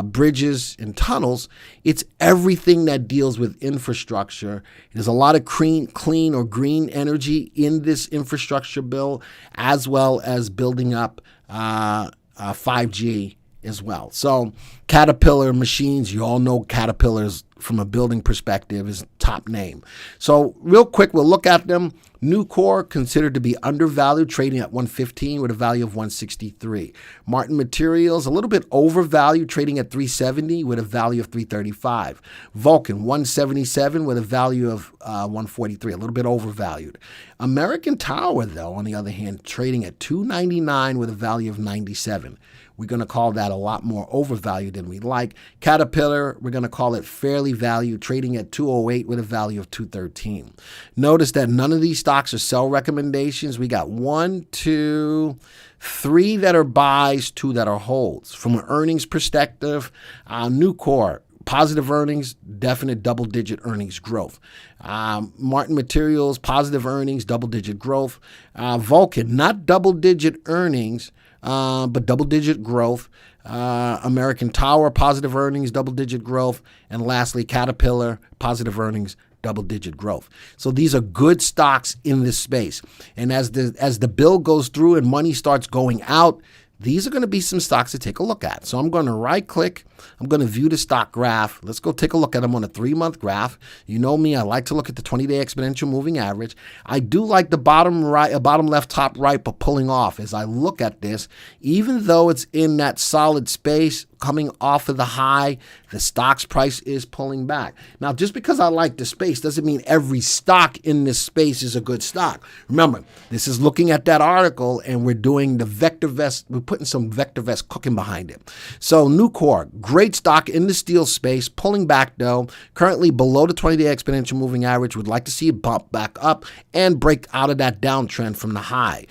bridges, and tunnels. It's everything that deals with infrastructure. There's a lot of clean or green energy in this infrastructure bill, as well as building up 5G as well. So Caterpillar Machines, you all know Caterpillar's from a building perspective is top name. So real quick, we'll look at them. Nucor considered to be undervalued, trading at 115 with a value of 163. Martin Materials, a little bit overvalued, trading at 370 with a value of 335. Vulcan, 177 with a value of 143, a little bit overvalued. American Tower, though, on the other hand, trading at 299 with a value of 97. We're going to call that a lot more overvalued than we like. Caterpillar, we're going to call it fairly valued, trading at 208 with a value of 213. Notice that none of these stocks are sell recommendations. We got 1, 2, 3 that are buys, 2 that are holds. From an earnings perspective, Nucor, positive earnings, definite double-digit earnings growth. Martin Materials, positive earnings, double-digit growth. Vulcan, not double-digit earnings, but double-digit growth. American Tower, positive earnings, double-digit growth. And lastly, Caterpillar, positive earnings, double-digit growth. So these are good stocks in this space. And as the bill goes through and money starts going out, these are going to be some stocks to take a look at. So I'm going to right-click. I'm going to view the stock graph. Let's go take a look at them on a 3-month graph. You know me, I like to look at the 20-day exponential moving average. I do like the bottom left, top right, but pulling off as I look at this. Even though it's in that solid space, coming off of the high, the stock's price is pulling back. Now, just because I like the space doesn't mean every stock in this space is a good stock. Remember, this is looking at that article, and we're doing the VectorVest. We're putting some VectorVest cooking behind it. So Nucor, great stock in the steel space, pulling back though, currently below the 20-day exponential moving average. Would like to see it bump back up and break out of that downtrend from the high.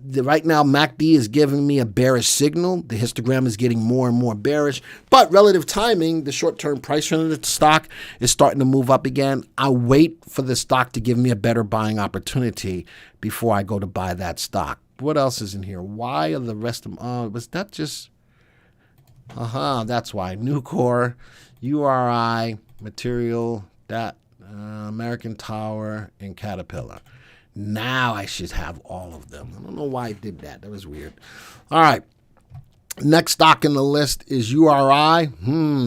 Right now, MACD is giving me a bearish signal. The histogram is getting more and more bearish. But relative timing, the short-term price trend of the stock is starting to move up again. I'll wait for the stock to give me a better buying opportunity before I go to buy that stock. What else is in here? Why are the rest of them? Was that just... that's why. Nucor, URI, Material, that American Tower, and Caterpillar. Now I should have all of them. I don't know why I did that. That was weird. All right. Next stock in the list is URI.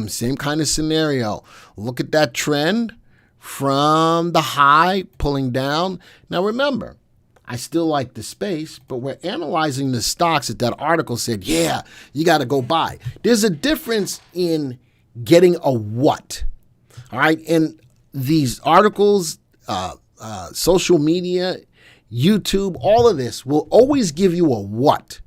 Same kind of scenario. Look at that trend from the high pulling down. Now remember, I still like the space, but we're analyzing the stocks that article said, yeah, you got to go buy. There's a difference in getting a what. All right. And these articles, social media, YouTube, all of this will always give you a what.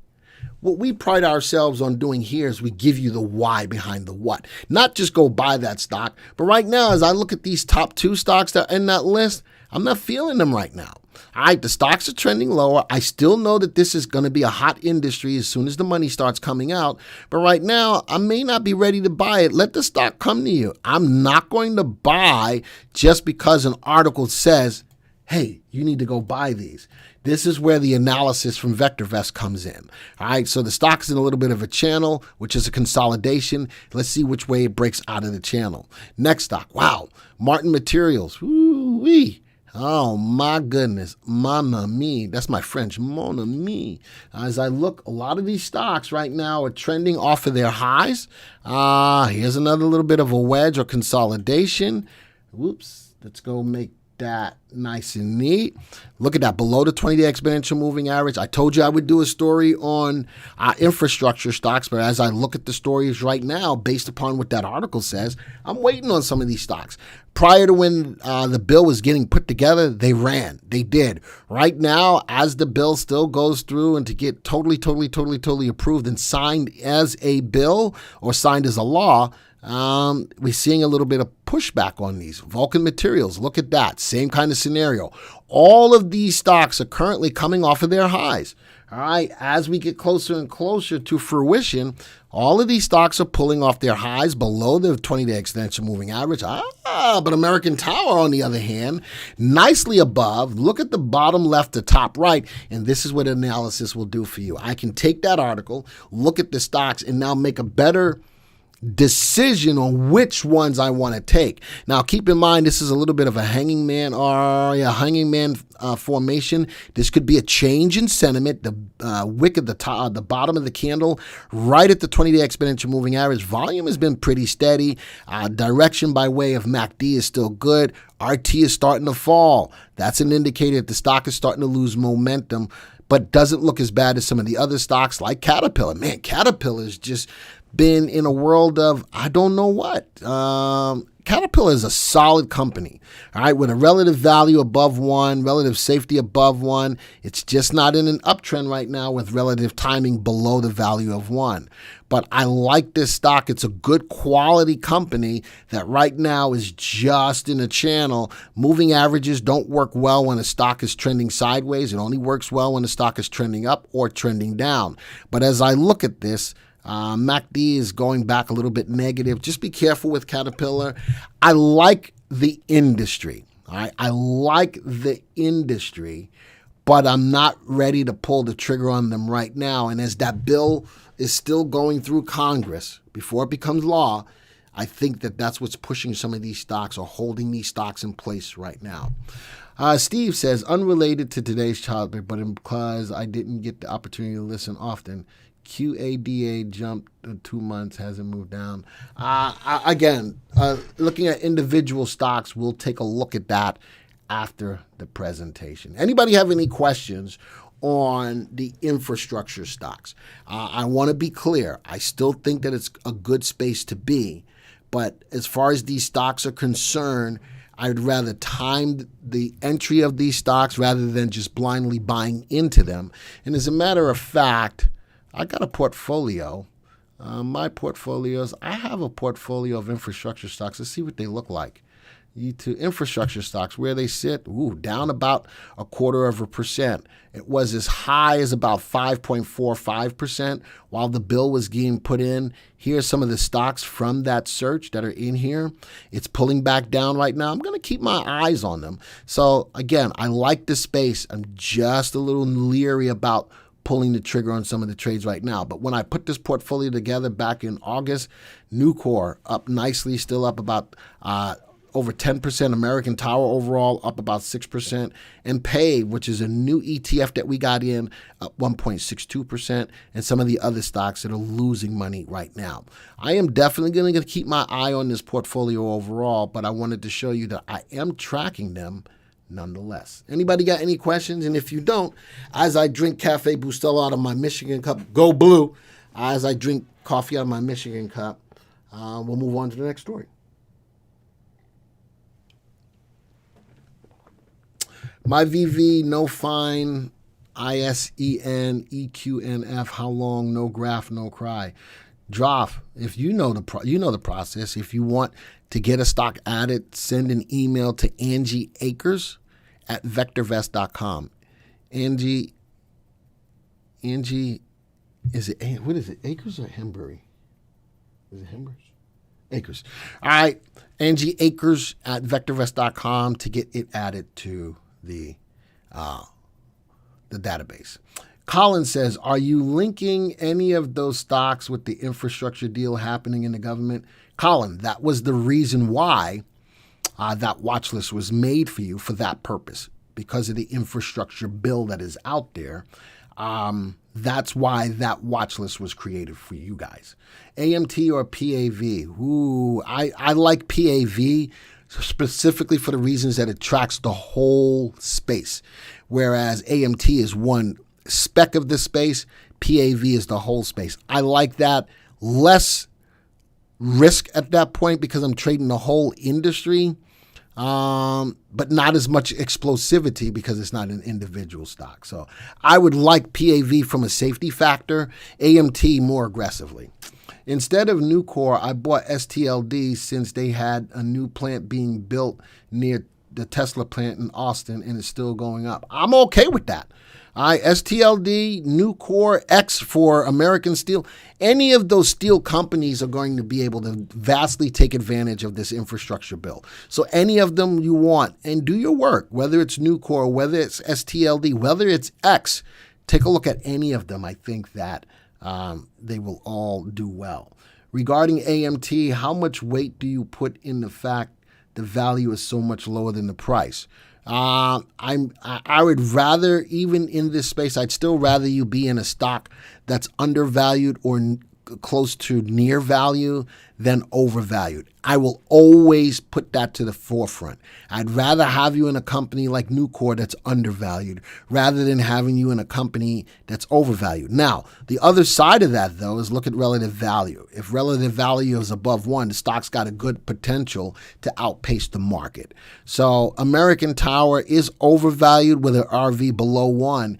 What we pride ourselves on doing here is we give you the why behind the what. Not just go buy that stock, but right now, as I look at these top 2 stocks that are in that list, I'm not feeling them right now. All right, the stocks are trending lower. I still know that this is going to be a hot industry as soon as the money starts coming out. But right now, I may not be ready to buy it. Let the stock come to you. I'm not going to buy just because an article says, hey, you need to go buy these. This is where the analysis from VectorVest comes in. All right, so the stock's in a little bit of a channel, which is a consolidation. Let's see which way it breaks out of the channel. Next stock, wow, Martin Materials. Woo-wee. Oh, my goodness. Mon ami. That's my French. Mon ami. As I look, a lot of these stocks right now are trending off of their highs. Here's another little bit of a wedge or consolidation. Whoops. Let's go make that nice and neat. Look at that, below the 20-day exponential moving average. I told you I would do a story on infrastructure stocks, but as I look at the stories right now, based upon what that article says, I'm waiting on some of these stocks. Prior to when the bill was getting put together, they ran. They did. Right now, as the bill still goes through and to get totally approved and signed as a bill or signed as a law, we're seeing a little bit of pushback on these. Vulcan Materials, look at that. Same kind of scenario. All of these stocks are currently coming off of their highs. All right, as we get closer and closer to fruition, all of these stocks are pulling off their highs below the 20-day exponential moving average. But American Tower, on the other hand, nicely above. Look at the bottom left to top right, and this is what analysis will do for you. I can take that article, look at the stocks, and now make a better decision on which ones I want to take. Now, keep in mind, this is a little bit of a hanging man formation. This could be a change in sentiment. The wick at the top, the bottom of the candle, right at the 20-day exponential moving average. Volume has been pretty steady. Direction by way of MACD is still good. RT is starting to fall. That's an indicator that the stock is starting to lose momentum, but doesn't look as bad as some of the other stocks like Caterpillar. Man, Caterpillar's just been in a world of I don't know what. Caterpillar is a solid company, all right, with a relative value above 1, relative safety above 1. It's just not in an uptrend right now with relative timing below the value of 1. But I like this stock. It's a good quality company that right now is just in a channel. Moving averages don't work well when a stock is trending sideways. It only works well when the stock is trending up or trending down. But as I look at this, MACD is going back a little bit negative. Just be careful with Caterpillar. I like the industry. All right, I like the industry, but I'm not ready to pull the trigger on them right now. And as that bill is still going through Congress before it becomes law, I think that that's what's pushing some of these stocks or holding these stocks in place right now. Steve says, unrelated to today's topic, but because I didn't get the opportunity to listen often, QADA jumped 2 months, hasn't moved down. Looking at individual stocks, we'll take a look at that after the presentation. Anybody have any questions on the infrastructure stocks? I want to be clear. I still think that it's a good space to be, but as far as these stocks are concerned, I'd rather time the entry of these stocks rather than just blindly buying into them. And as a matter of fact, I got a portfolio. My portfolios, I have a portfolio of infrastructure stocks. Let's see what they look like. E2 infrastructure stocks, where they sit, down about 0.25%. It was as high as about 5.45% while the bill was being put in. Here's some of the stocks from that search that are in here. It's pulling back down right now. I'm going to keep my eyes on them. So again, I like this space. I'm just a little leery about pulling the trigger on some of the trades right now. But when I put this portfolio together back in August, Nucor up nicely, still up about over 10%. American Tower overall up about 6%. And PAVE, which is a new ETF that we got in, up 1.62%. And some of the other stocks that are losing money right now. I am definitely going to keep my eye on this portfolio overall, but I wanted to show you that I am tracking them nonetheless. Anybody got any questions? And if you don't, as I drink Cafe Bustelo out of my Michigan cup, go blue, as I drink coffee out of my Michigan cup, we'll move on to the next story. My VV, no fine, ISEN, EQNF, how long, no graph, no cry. Droff, if you know the process. If you want to get a stock added, send an email to Angie Akers at VectorVest.com. Angie, is it, what is it, Akers or Hembury? Is it Hembers? Akers. All right, Angie Akers at VectorVest.com to get it added to the database. Colin says, are you linking any of those stocks with the infrastructure deal happening in the government? Colin, that was the reason why that watch list was made for you, for that purpose, because of the infrastructure bill that is out there. That's why that watch list was created for you guys. AMT or PAV? I like PAV specifically for the reasons that it tracks the whole space, whereas AMT is one speck of the space, PAV is the whole space. I like that. Less risk at that point because I'm trading the whole industry, but not as much explosivity because it's not an individual stock. So I would like PAV from a safety factor, AMT more aggressively. Instead of Nucor, I bought STLD since they had a new plant being built near the Tesla plant in Austin and it's still going up. I'm okay with that. STLD, Nucor, X for American Steel. Any of those steel companies are going to be able to vastly take advantage of this infrastructure bill. So any of them you want, and do your work, whether it's Nucor, whether it's STLD, whether it's X, take a look at any of them. I think that they will all do well. Regarding AMT, how much weight do you put in the fact the value is so much lower than the price? I would rather, even in this space, I'd still rather you be in a stock that's undervalued or close to near value than overvalued. I will always put that to the forefront. I'd rather have you in a company like Nucor that's undervalued rather than having you in a company that's overvalued. Now, the other side of that, though, is look at relative value. If relative value is above 1, the stock's got a good potential to outpace the market. So American Tower is overvalued with an RV below 1.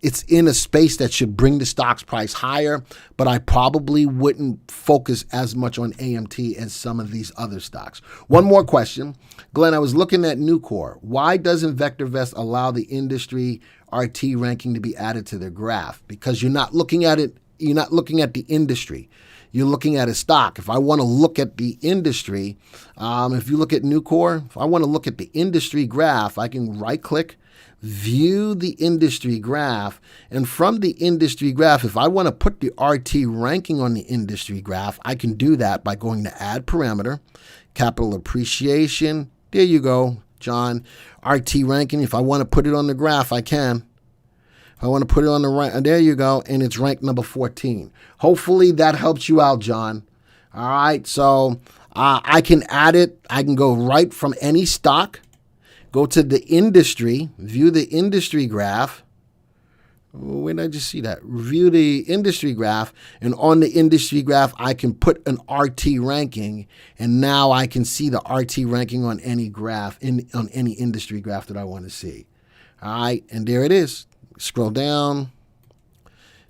It's in a space that should bring the stock's price higher, but I probably wouldn't focus as much on AMT as some of these other stocks. One more question. Glenn, I was looking at Nucor. Why doesn't VectorVest allow the industry RT ranking to be added to their graph? Because you're not looking at it, you're not looking at the industry. You're looking at a stock. If I want to look at the industry, if you look at Nucor, if I want to look at the industry graph, I can right-click, view the industry graph, and from the industry graph, if I want to put the RT ranking on the industry graph, I can do that by going to add parameter, capital appreciation. There you go, John. RT ranking, if I want to put it on the graph, I can. If I want to put it on the right, there you go, and it's ranked number 14. Hopefully that helps you out, John. All right, so I can add it. I can go right from any stock, go to the industry, view the industry graph. Where did I just see that? View the industry graph, and on the industry graph, I can put an RT ranking, and now I can see the RT ranking on any graph, on any industry graph that I want to see. All right, and there it is. Scroll down.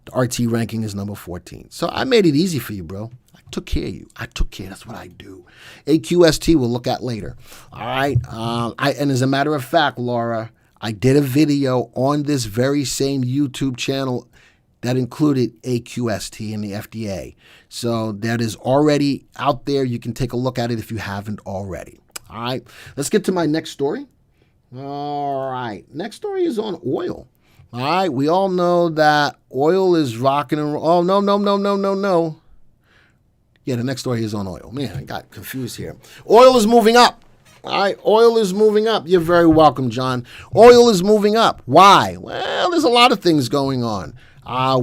The RT ranking is number 14. So I made it easy for you, bro. took care of you. I took care. That's what I do. AQST we'll look at later. All right. And as a matter of fact, Laura, I did a video on this very same YouTube channel that included AQST and the FDA. So that is already out there. You can take a look at it if you haven't already. All right. Let's get to my next story. All right. Next story is on oil. All right. We all know that oil is rocking and roll. Oh, no. Yeah, the next story is on oil. Man, I got confused here. Oil is moving up. All right, oil is moving up. You're very welcome, John. Oil is moving up. Why? Well, there's a lot of things going on.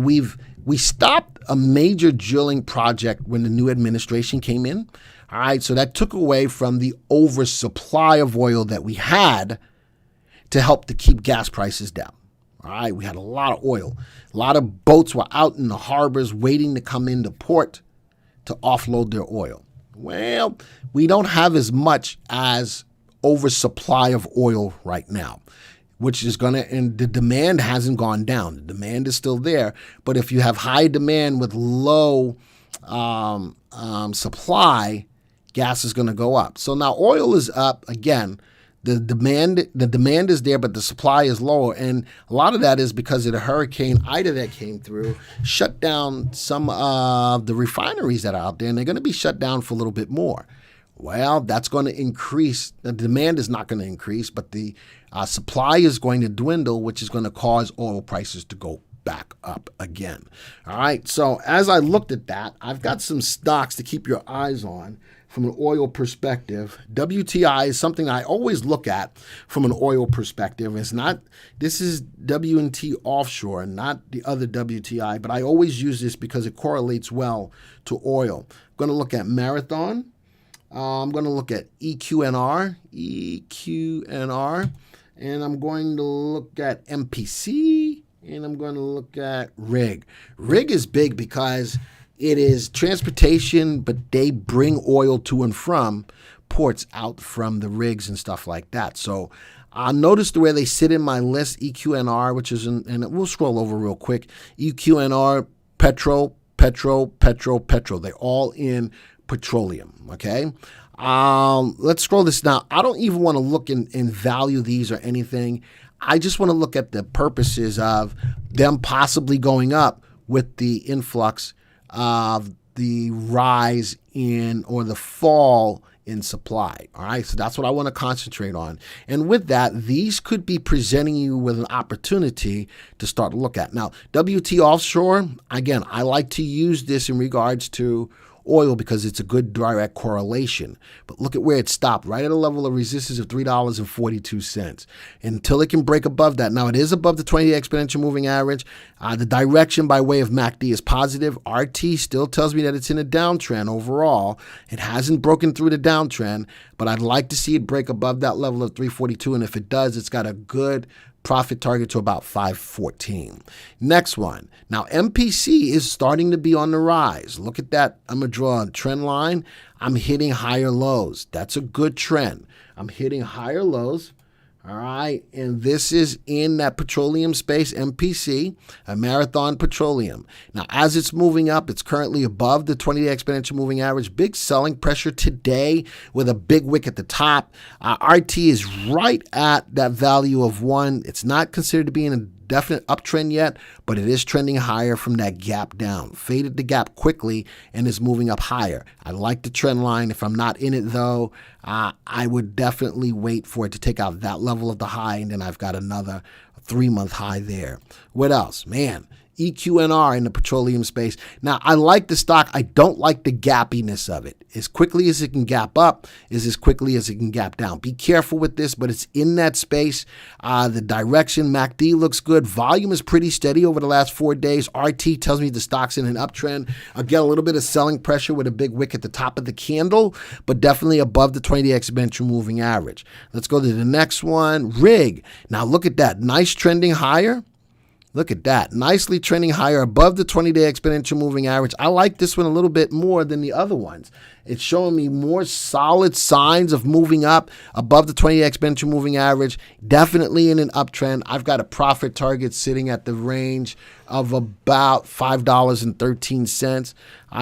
We stopped a major drilling project when the new administration came in. All right, so that took away from the oversupply of oil that we had to help to keep gas prices down. All right, we had a lot of oil. A lot of boats were out in the harbors waiting to come into port to offload their oil. Well, we don't have as much as oversupply of oil right now, which is and the demand hasn't gone down. The demand is still there, but if you have high demand with low supply, gas is going to go up. So now oil is up again. The demand is there, but the supply is lower. And a lot of that is because of the Hurricane Ida that came through, shut down some of the refineries that are out there, and they're going to be shut down for a little bit more. Well, that's going to increase. The demand is not going to increase, but the supply is going to dwindle, which is going to cause oil prices to go back up again. All right. So as I looked at that, I've got some stocks to keep your eyes on from an oil perspective. WTI is something I always look at from an oil perspective. This is W&T offshore, not the other WTI, but I always use this because it correlates well to oil. I'm going to look at Marathon. I'm going to look at EQNR, and I'm going to look at MPC, and I'm going to look at RIG. RIG is big because it is transportation, but they bring oil to and from ports out from the rigs and stuff like that. So notice the way they sit in my list, EQNR, which is, and we'll scroll over real quick, EQNR, Petro. They're all in petroleum, okay? Let's scroll this now. I don't even want to look and value these or anything. I just want to look at the purposes of them possibly going up with the influx of the rise in or the fall in supply. All right, so that's what I want to concentrate on. And with that, these could be presenting you with an opportunity to start to look at. Now, WT offshore, again, I like to use this in regards to oil because it's a good direct correlation. But look at where it stopped, right at a level of resistance of $3.42. Until it can break above that. Now, it is above the 20-day exponential moving average. The direction by way of MACD is positive. RT still tells me that it's in a downtrend overall. It hasn't broken through the downtrend, but I'd like to see it break above that level of 342. And if it does, it's got a good profit target to about 514. Next one. Now, MPC is starting to be on the rise. Look at that. I'm going to draw a trend line. I'm hitting higher lows. That's a good trend. I'm hitting higher lows. All right. And this is in that petroleum space, MPC, a Marathon Petroleum. Now, as it's moving up, it's currently above the 20-day exponential moving average. Big selling pressure today with a big wick at the top. RT is right at that value of 1. It's not considered to be in a definite uptrend yet, but it is trending higher from that gap down. Faded the gap quickly and is moving up higher. I like the trend line. If I'm not in it, though, I would definitely wait for it to take out that level of the high, and then I've got another 3-month high there. What else? Man, EQNR in the petroleum space. Now, I like the stock. I don't like the gappiness of it. As quickly as it can gap up is as quickly as it can gap down. Be careful with this, but it's in that space. The direction, MACD looks good. Volume is pretty steady over the last 4 days. RT tells me the stock's in an uptrend. I get a little bit of selling pressure with a big wick at the top of the candle, but definitely above the 20-day exponential moving average. Let's go to the next one. RIG. Now, look at that. Nice trending higher. Look at that. Nicely trending higher above the 20-day exponential moving average. I like this one a little bit more than the other ones. It's showing me more solid signs of moving up above the 20-day exponential moving average. Definitely in an uptrend. I've got a profit target sitting at the range of about $5.13.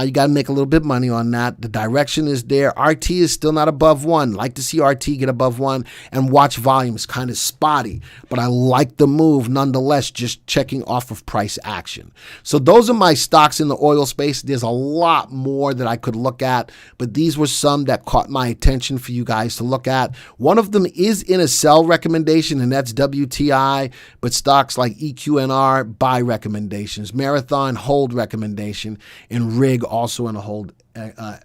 You got to make a little bit of money on that. The direction is there. RT is still not above 1. Like to see RT get above 1, and watch volume is kind of spotty, but I like the move nonetheless, just checking off of price action. So those are my stocks in the oil space. There's a lot more that I could look at, but these were some that caught my attention for you guys to look at. One of them is in a sell recommendation, and that's WTI, but stocks like EQNR, buy recommendations. Marathon, hold recommendation, and RIG also in a hold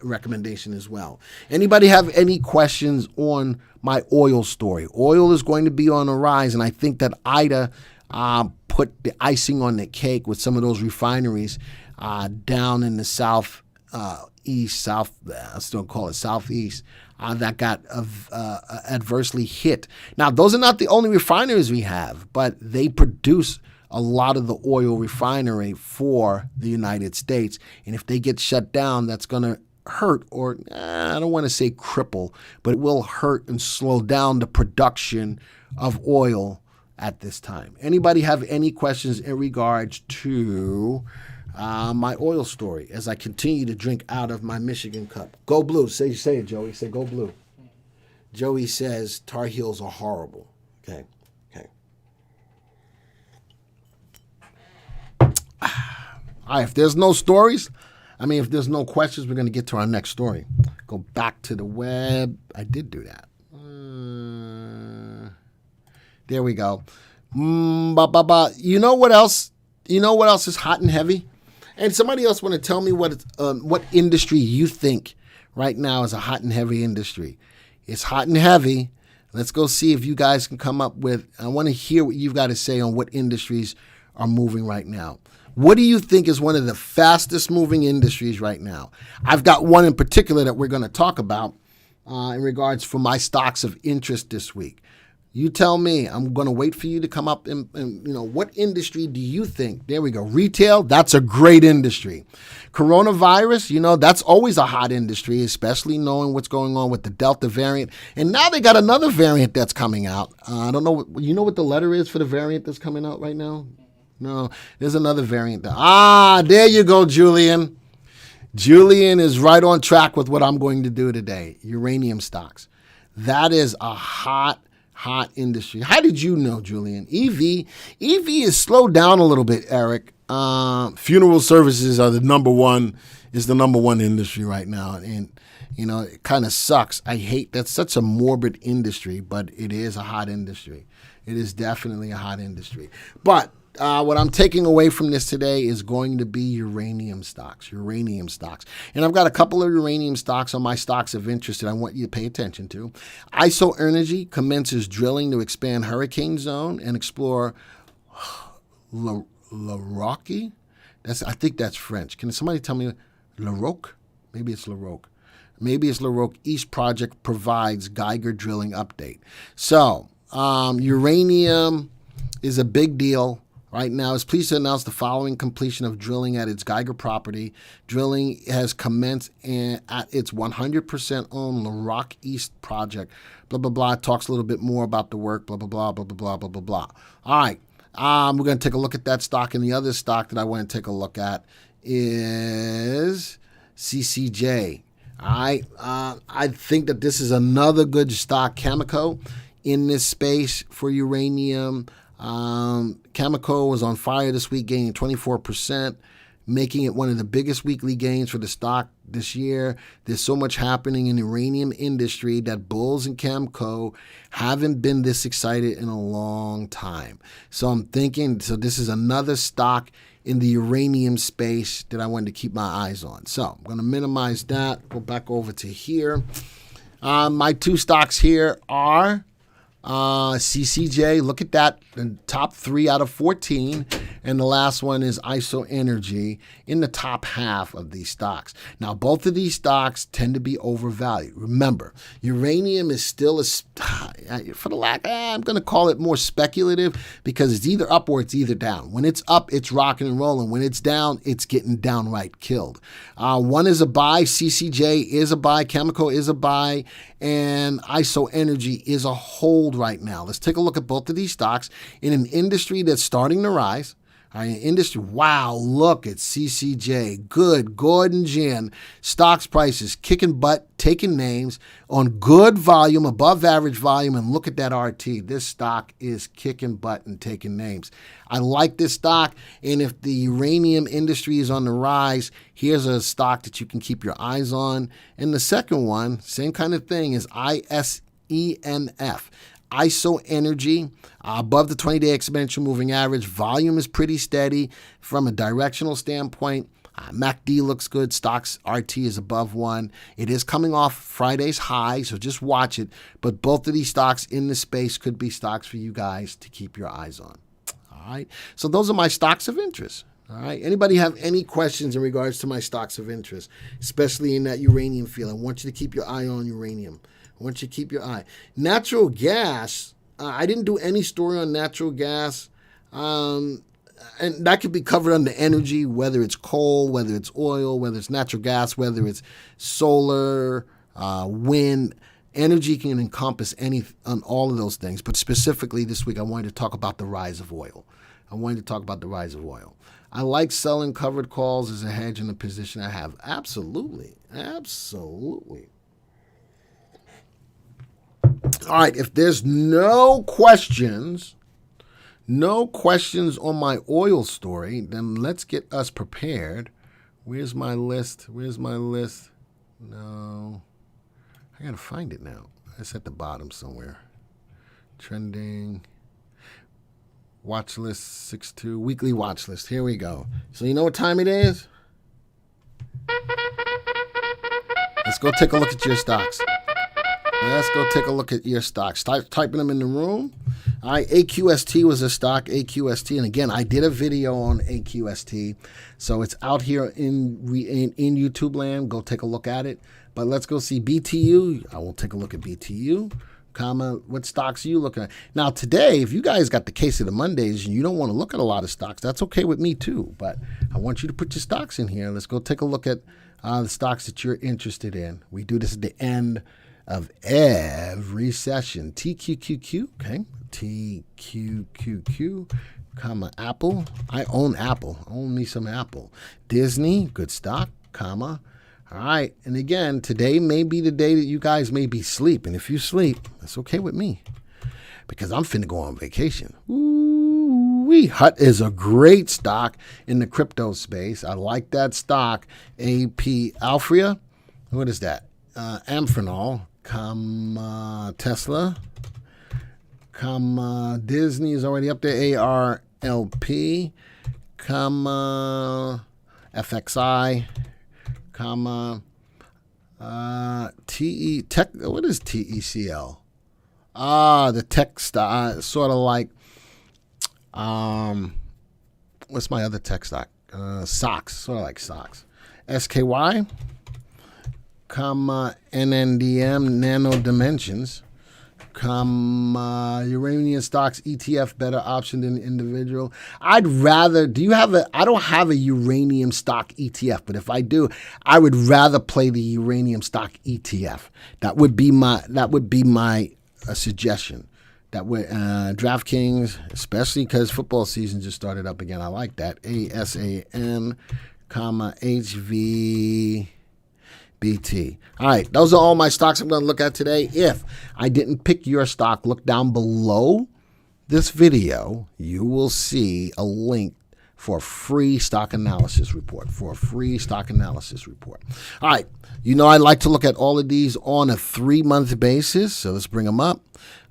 recommendation as well. Anybody have any questions on my oil story? Oil is going to be on the rise, and I think that Ida put the icing on the cake with some of those refineries down in the southeast, I still call it southeast, that got adversely hit. Now, those are not the only refineries we have, but they produce a lot of the oil refinery for the United States. And if they get shut down, that's going to hurt, or I don't want to say cripple, but it will hurt and slow down the production of oil at this time. Anybody have any questions in regards to my oil story as I continue to drink out of my Michigan cup? Go blue. Say it, Joey. Say go blue. Joey says Tar Heels are horrible. Okay. All right, if there's no stories, if there's no questions, we're going to get to our next story. Go back to the web. I did do that. There we go. You know what else? You know what else is hot and heavy? And somebody else want to tell me what industry you think right now is a hot and heavy industry. It's hot and heavy. Let's go see if you guys can come up with, I want to hear what you've got to say on what industries are moving right now. What do you think is one of the fastest moving industries right now? I've got one in particular that we're going to talk about in regards for my stocks of interest this week. You tell me. I'm going to wait for you to come up and what industry do you think? There we go. Retail, that's a great industry. Coronavirus, that's always a hot industry, especially knowing what's going on with the Delta variant. And now they got another variant that's coming out. I don't know. You know what the letter is for the variant that's coming out right now? No, there's another variant. There you go, Julian. Julian is right on track with what I'm going to do today. Uranium stocks. That is a hot industry. How did you know, Julian? EV is slowed down a little bit, Eric. Funeral services are the number one industry right now. And, it kind of sucks. I hate that's such a morbid industry, but it is a hot industry. It is definitely a hot industry. But what I'm taking away from this today is going to be uranium stocks. And I've got a couple of uranium stocks on my stocks of interest that I want you to pay attention to. ISO Energy commences drilling to expand Hurricane Zone and explore La Roque. I think that's French. Can somebody tell me La Roque? Maybe it's La Roque. East Project provides Geiger drilling update. So uranium is a big deal. Right now, is pleased to announce the following completion of drilling at its Geiger property. Drilling has commenced at its 100% owned La Roque East project. Blah, blah, blah. It talks a little bit more about the work. Blah, blah, blah, blah, blah, blah, blah, blah, blah. All right. We're going to take a look at that stock. And the other stock that I want to take a look at is CCJ. All right. I think that this is another good stock, Cameco, in this space for uranium. Cameco was on fire this week, gaining 24%, making it one of the biggest weekly gains for the stock this year. There's so much happening in the uranium industry that bulls and Cameco haven't been this excited in a long time. So I'm thinking, this is another stock in the uranium space that I wanted to keep my eyes on. So I'm going to minimize that, go back over to here. My two stocks here are CCJ, look at that, the top 3 out of 14, and the last one is ISO Energy in the top half of these stocks. Now, both of these stocks tend to be overvalued. Remember, uranium is still I'm going to call it more speculative because it's either up or it's either down. When it's up, it's rocking and rolling. When it's down, it's getting downright killed. One is a buy, CCJ is a buy, Cameco is a buy, and ISO Energy is a hold right now. Let's take a look at both of these stocks in an industry that's starting to rise. All right, industry, wow, look at CCJ. Good, Gordon Gin. Stocks prices kicking butt, taking names on good volume, above average volume, and look at that RT. This stock is kicking butt and taking names. I like this stock, and if the uranium industry is on the rise, here's a stock that you can keep your eyes on. And the second one, same kind of thing, is ISENF. ISO Energy, above the 20-day exponential moving average. Volume is pretty steady from a directional standpoint. MACD looks good. Stocks RT is above 1. It is coming off Friday's high, so just watch it. But both of these stocks in the space could be stocks for you guys to keep your eyes on. All right. So those are my stocks of interest. All right. Anybody have any questions in regards to my stocks of interest, especially in that uranium field? I want you to keep your eye on uranium. I want you to keep your eye. Natural gas, I didn't do any story on natural gas. And that could be covered under energy, whether it's coal, whether it's oil, whether it's natural gas, whether it's solar, wind. Energy can encompass on all of those things. But specifically this week, I wanted to talk about the rise of oil. I like selling covered calls as a hedge in the position I have. Absolutely. All right, if there's no questions on my oil story, then let's get us prepared. Where's my list? No. I got to find it now. It's at the bottom somewhere. Trending. Watch list 6-2. Weekly watch list. Here we go. So you know what time it is? Let's go take a look at your stocks. Start typing them in the room. All right, AQST was a stock, AQST. And again, I did a video on AQST. So it's out here in YouTube land. Go take a look at it. But let's go see BTU. I will take a look at BTU. What stocks are you looking at? Now, today, if you guys got the case of the Mondays and you don't want to look at a lot of stocks, that's okay with me too. But I want you to put your stocks in here. Let's go take a look at the stocks that you're interested in. We do this at the end of every session. TQQQ, okay, TQQQ, Apple. I own Apple. I own me some Apple. Disney, good stock, All right, and again, today may be the day that you guys may be asleep, and if you sleep, that's okay with me, because I'm finna go on vacation. Ooh-wee. Hut is a great stock in the crypto space. I like that stock. AP Alphria, what is that? Amphenol. Tesla, Disney is already up there, ARLP, FXI, Tech, what is TECL? The tech stock, sort of like, what's my other tech stock? Socks, sort of like socks. SKY, NNDM, Nano Dimensions, uranium stocks, ETF, better option than individual. I don't have a uranium stock ETF, but if I do, I would rather play the uranium stock ETF. That would be my suggestion. That way, DraftKings, especially because football season just started up again. I like that. ASAN, HV. BT. All right, those are all my stocks I'm going to look at today. If I didn't pick your stock, look down below this video. You will see a link for a free stock analysis report. All right, you know I like to look at all of these on a 3-month basis, so let's bring them up.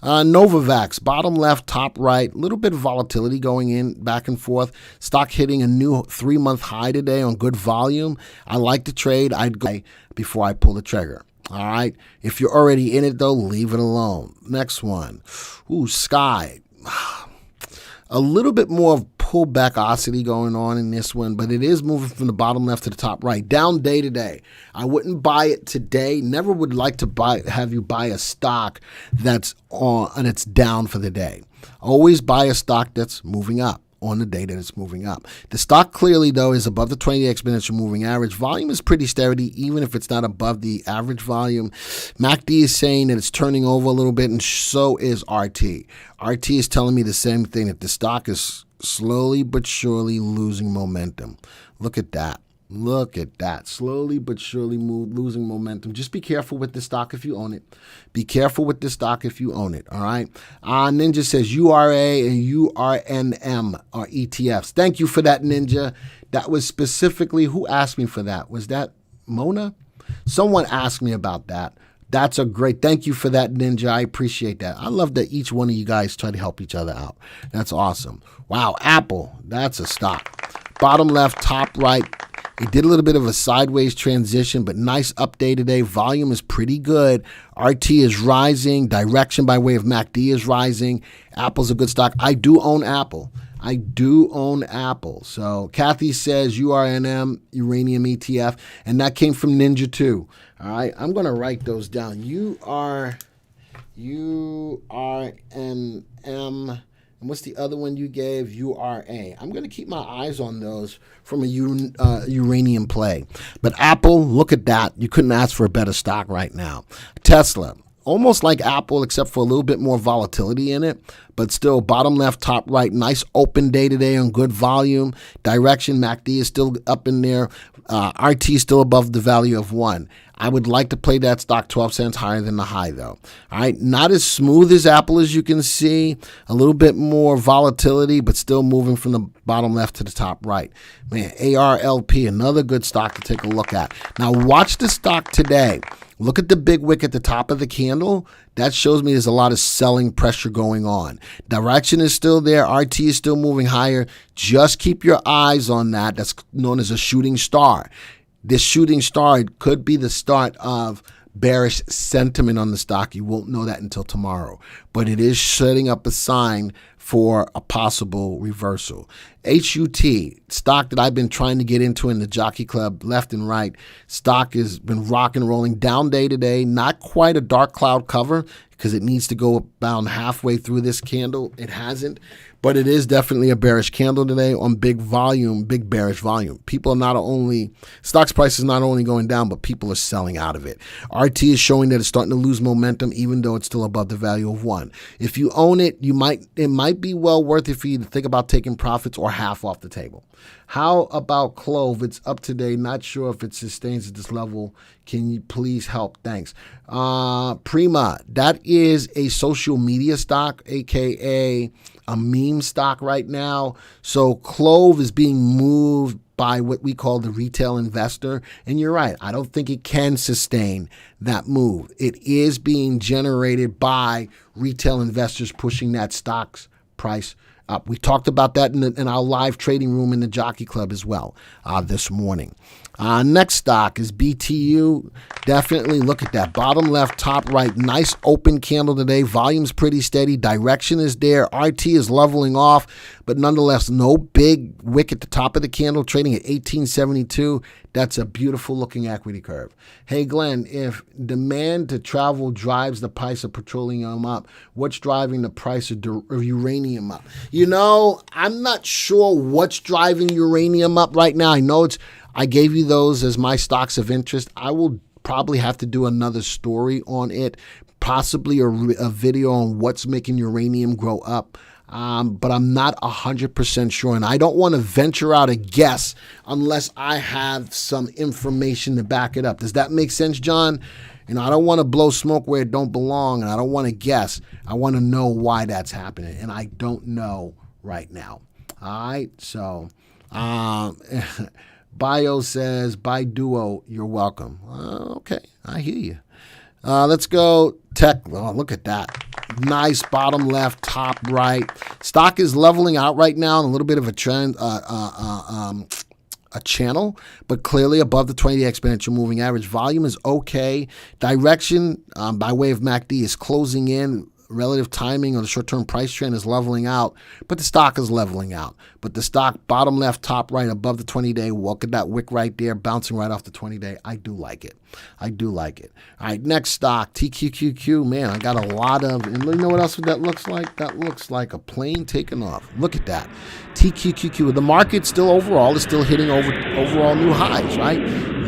Novavax, bottom left, top right, little bit of volatility going in back and forth. Stock hitting a new 3-month high today on good volume. I like to trade. I'd go before I pull the trigger. All right. If you're already in it, though, leave it alone. Next one. Ooh, Sky. A little bit more of pullbackosity going on in this one, but it is moving from the bottom left to the top right, down day to day. I wouldn't buy it today. Never would like to have you buy a stock that's on and it's down for the day. Always buy a stock that's moving up. on the day that it's moving up. The stock clearly, though, is above the 20-day exponential moving average. Volume is pretty steady, even if it's not above the average volume. MACD is saying that it's turning over a little bit, and so is RT. RT is telling me the same thing, that the stock is slowly but surely losing momentum. Look at that. Look at that. Slowly but surely losing momentum. Just be careful with the stock if you own it. Be careful with the stock if you own it, all right? Ninja says URA and URNM are ETFs. Thank you for that, Ninja. That was specifically, who asked me for that? Was that Mona? Someone asked me about that. That's a great, thank you for that, Ninja. I appreciate that. I love that each one of you guys try to help each other out. That's awesome. Wow, Apple, that's a stock. Bottom left, top right. It did a little bit of a sideways transition, but nice update today. Volume is pretty good. RT is rising. Direction by way of MACD is rising. Apple's a good stock. I do own Apple. So Kathy says URNM, uranium ETF, and that came from Ninja too. All right, I'm going to write those down. URNM. And what's the other one you gave? URA. I'm going to keep my eyes on those from a uranium play. But Apple, look at that. You couldn't ask for a better stock right now. Tesla, almost like Apple, except for a little bit more volatility in it. But still, bottom left, top right, nice open day today on good volume. Direction, MACD is still up in there. RT is still above the value of 1. I would like to play that stock 12 cents higher than the high, though. All right, not as smooth as Apple as you can see. A little bit more volatility, but still moving from the bottom left to the top right. Man, ARLP, another good stock to take a look at. Now, watch the stock today. Look at the big wick at the top of the candle. That shows me there's a lot of selling pressure going on. Direction is still there. RT is still moving higher. Just keep your eyes on that. That's known as a shooting star. This shooting star could be the start of bearish sentiment on the stock. You won't know that until tomorrow. But it is setting up a sign for a possible reversal. HUT, stock that I've been trying to get into in the Jockey Club left and right. Stock has been rock and rolling. Down day today. Not quite a dark cloud cover because it needs to go about halfway through this candle. It hasn't. But it is definitely a bearish candle today on big volume, big bearish volume. People are not only, stock's price is not only going down, but people are selling out of it. RT is showing that it's starting to lose momentum, even though it's still above the value of 1. If you own it, it might be well worth it for you to think about taking profits or half off the table. How about Clove? It's up today. Not sure if it sustains at this level. Can you please help? Thanks. Prima, that is a social media stock, aka a meme stock right now. So Clove is being moved by what we call the retail investor. And you're right. I don't think it can sustain that move. It is being generated by retail investors pushing that stock's price up. We talked about that in our live trading room in the Jockey Club as well this morning. Next stock is BTU. Definitely look at that. Bottom left, top right. Nice open candle today. Volume's pretty steady. Direction is there. RT is leveling off, but nonetheless, no big wick at the top of the candle, trading at 1872. That's a beautiful looking equity curve. Hey, Glenn, if demand to travel drives the price of petroleum up, what's driving the price of uranium up? You know, I'm not sure what's driving uranium up right now. I gave you those as my stocks of interest. I will probably have to do another story on it, possibly a video on what's making uranium grow up. But I'm not 100% sure, and I don't want to venture out a guess unless I have some information to back it up. Does that make sense, John? I don't want to blow smoke where it don't belong, and I don't want to guess. I want to know why that's happening, and I don't know right now. All right, so Bio says, "Buy Duo, you're welcome." Okay, I hear you. Let's go tech. Oh, look at that. Nice bottom left, top right. Stock is leveling out right now in a little bit of a trend, a channel, but clearly above the 20-day exponential moving average. Volume is okay. Direction by way of MACD is closing in. relative timing on the short-term price trend is leveling out, but the stock is leveling out. But the stock bottom left, top right, above the 20-day, look at that wick right there, bouncing right off the 20-day. I do like it. I do like it. All right, next stock, TQQQ. Man, I got a lot of, and you know what else that looks like? That looks like a plane taking off. Look at that. TQQQ. The market still overall is still hitting overall new highs, right?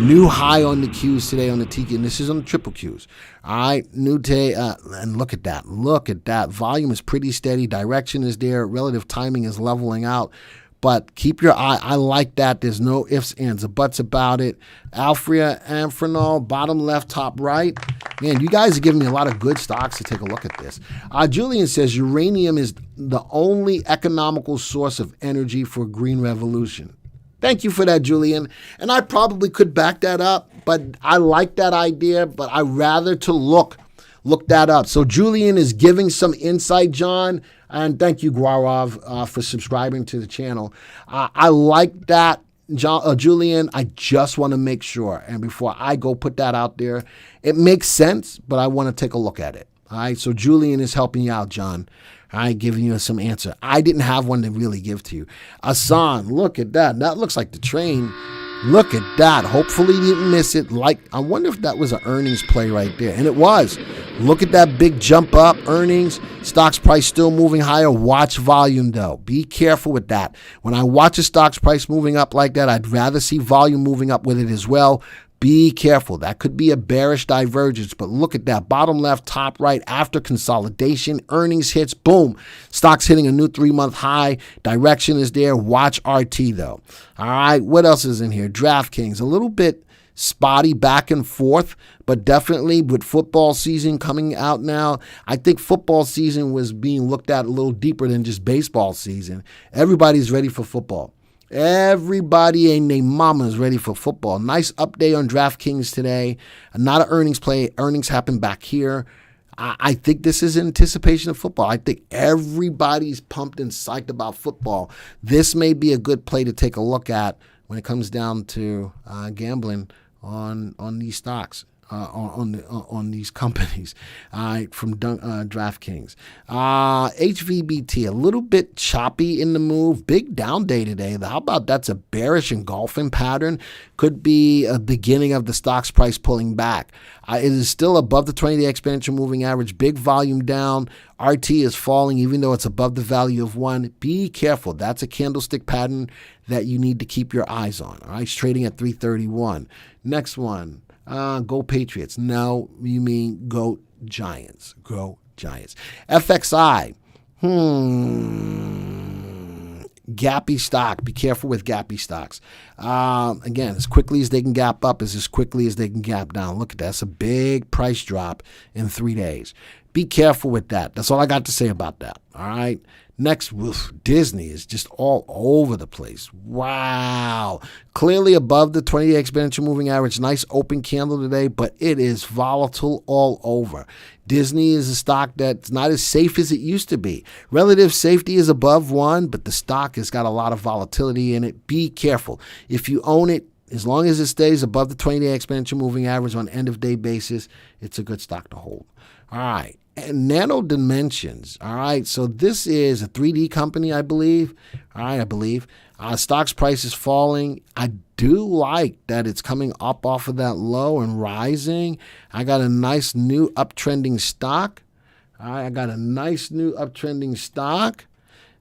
New high on the Qs today on the TQ, and this is on the triple Qs. All right, new day, and look at that. Look at that. Volume is pretty steady. Direction is there. Relative timing is leveling out. But keep your eye. I like that. There's no ifs, ands, or buts about it. Alfria, Amphenol, bottom left, top right. Man, you guys are giving me a lot of good stocks to take a look at this. Julian says uranium is the only economical source of energy for green revolution. Thank you for that, Julian. And I probably could back that up, but I like that idea, but I rather to look that up. So Julian is giving some insight, John. And thank you, Guarav, for subscribing to the channel. I like that, Julian. I just want to make sure. And before I go put that out there, it makes sense, but I want to take a look at it. All right. So Julian is helping you out, John. All right, giving you some answer. I didn't have one to really give to you. Asan, look at that. That looks like the train. Look at that. Hopefully you didn't miss it. I wonder if that was an earnings play right there. And it was. Look at that big jump up, earnings. Stock's price still moving higher. Watch volume, though. Be careful with that. When I watch a stock's price moving up like that, I'd rather see volume moving up with it as well. Be careful. That could be a bearish divergence, but look at that. Bottom left, top right, after consolidation, earnings hits, boom. Stock's hitting a new 3-month high. Direction is there. Watch RT, though. All right, what else is in here? DraftKings, a little bit spotty back and forth, but definitely with football season coming out now, I think football season was being looked at a little deeper than just baseball season. Everybody's ready for football. Everybody and their mama is ready for football. Nice update on DraftKings today. Not an earnings play. Earnings happen back here. I think this is anticipation of football. I think everybody's pumped and psyched about football. This may be a good play to take a look at when it comes down to gambling on these stocks. On these companies, from DraftKings. HVBT, a little bit choppy in the move. Big down day today. How about that's a bearish engulfing pattern? Could be a beginning of the stock's price pulling back. It is still above the 20-day exponential moving average. Big volume down. RT is falling even though it's above the value of 1. Be careful. That's a candlestick pattern that you need to keep your eyes on. All right, it's trading at 331. Next one. Go Patriots. No, you mean go Giants. Go Giants. FXI. Gappy stock. Be careful with gappy stocks. Again, as quickly as they can gap up is as quickly as they can gap down. Look at that. That's a big price drop in 3 days. Be careful with that. That's all I got to say about that. All right. Next, Disney is just all over the place. Wow. Clearly above the 20-day exponential moving average. Nice open candle today, but it is volatile all over. Disney is a stock that's not as safe as it used to be. Relative safety is above 1, but the stock has got a lot of volatility in it. Be careful. If you own it, as long as it stays above the 20-day exponential moving average on end-of-day basis, it's a good stock to hold. All right. And Nano Dimensions. All right. So this is a 3D company, I believe. All right. I believe. Stock's price is falling. I do like that it's coming up off of that low and rising. I got a nice new uptrending stock. All right. I got a nice new uptrending stock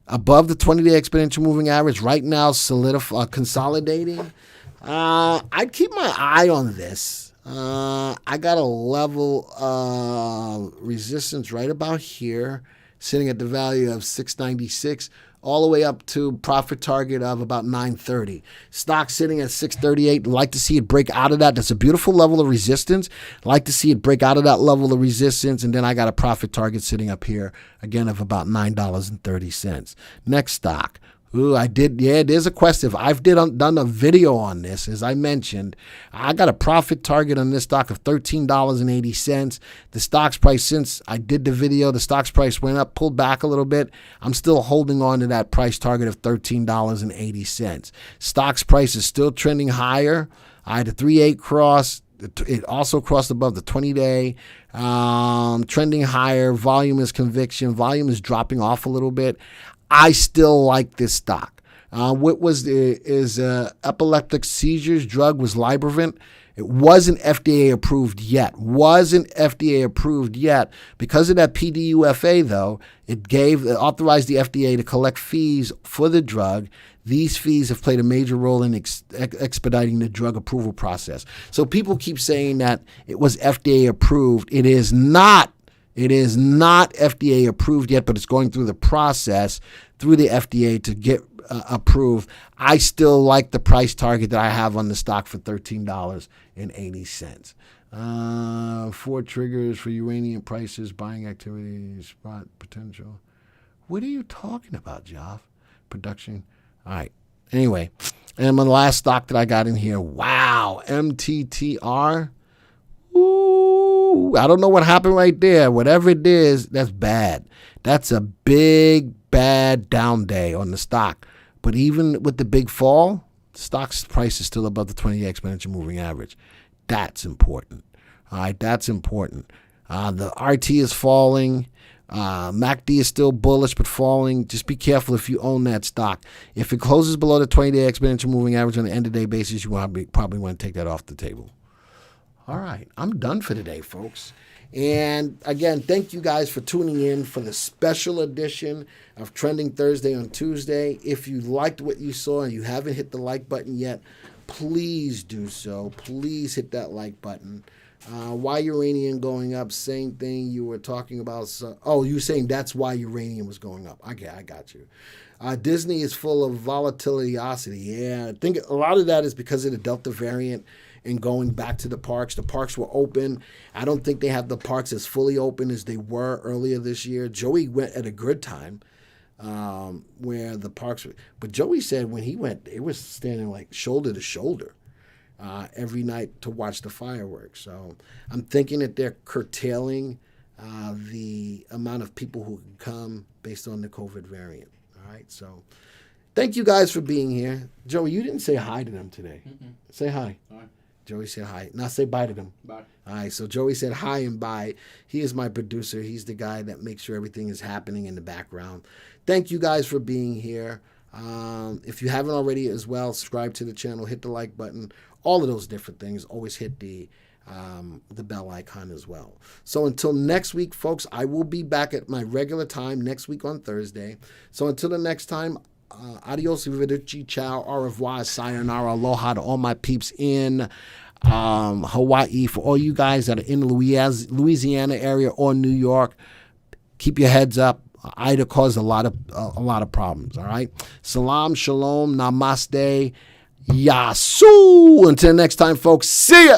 above the 20-day exponential moving average. Right now, consolidating. I'd keep my eye on this. I got a level resistance right about here, sitting at the value of 696, all the way up to profit target of about 930. Stock sitting at 638. Like to see it break out of that. That's a beautiful level of resistance. Like to see it break out of that level of resistance. And then I got a profit target sitting up here, again, of about $9.30. Next stock. Ooh, I did. Yeah, there's a question. I've done a video on this, as I mentioned. I got a profit target on this stock of $13.80. The stock's price, since I did the video, the stock's price went up, pulled back a little bit. I'm still holding on to that price target of $13.80. Stock's price is still trending higher. I had a 3-8 cross. It also crossed above the 20-day. trending higher. Volume is conviction. Volume is dropping off a little bit. I still like this stock. What was is epileptic seizures drug was Libervant. It wasn't FDA approved yet. Because of that PDUFA, though, it authorized the FDA to collect fees for the drug. These fees have played a major role in expediting the drug approval process. So people keep saying that it was FDA approved. It is not. It is not FDA approved yet, but it's going through the process through the FDA to get approved. I still like the price target that I have on the stock for $13.80. 4 triggers for uranium prices, buying activities, spot potential. What are you talking about, Joff? Production. All right. Anyway, and my last stock that I got in here. Wow. MTTR. Ooh, I don't know what happened right there. Whatever it is, that's bad. That's a big, bad down day on the stock. But even with the big fall, the stock's price is still above the 20-day exponential moving average. That's important. All right, that's important. The RT is falling. MACD is still bullish but falling. Just be careful if you own that stock. If it closes below the 20-day exponential moving average on the end-of-day basis, you probably want to take that off the table. All right, I'm done for today, folks. And again, thank you guys for tuning in for the special edition of Trending Thursday on Tuesday. If you liked what you saw and you haven't hit the like button yet, please do so. Please hit that like button. Why uranium going up? Same thing you were talking about. You were saying that's why uranium was going up. Okay, I got you. Disney is full of volatility. Yeah, I think a lot of that is because of the Delta variant and going back to the parks. The parks were open. I don't think they have the parks as fully open as they were earlier this year. Joey went at a good time where the parks were. But Joey said when he went, it was standing like shoulder to shoulder every night to watch the fireworks. So I'm thinking that they're curtailing the amount of people who can come based on the COVID variant. All right, so thank you guys for being here. Joey, you didn't say hi to them today. Mm-mm. Say hi. Hi. Joey said hi. Now say bye to them. Bye. All right, so Joey said hi and bye. He is my producer. He's the guy that makes sure everything is happening in the background. Thank you guys for being here. If you haven't already as well, subscribe to the channel, hit the like button, all of those different things. Always hit the bell icon as well. So until next week, folks, I will be back at my regular time next week on Thursday. So until the next time, adios, arrivederci, ciao, au revoir, sayonara, aloha to all my peeps in Hawaii. For all you guys that are in the Louisiana area or New York, keep your heads up. Ida caused a lot of problems. All right. Salam, shalom, namaste, yasu. Until next time, folks. See ya.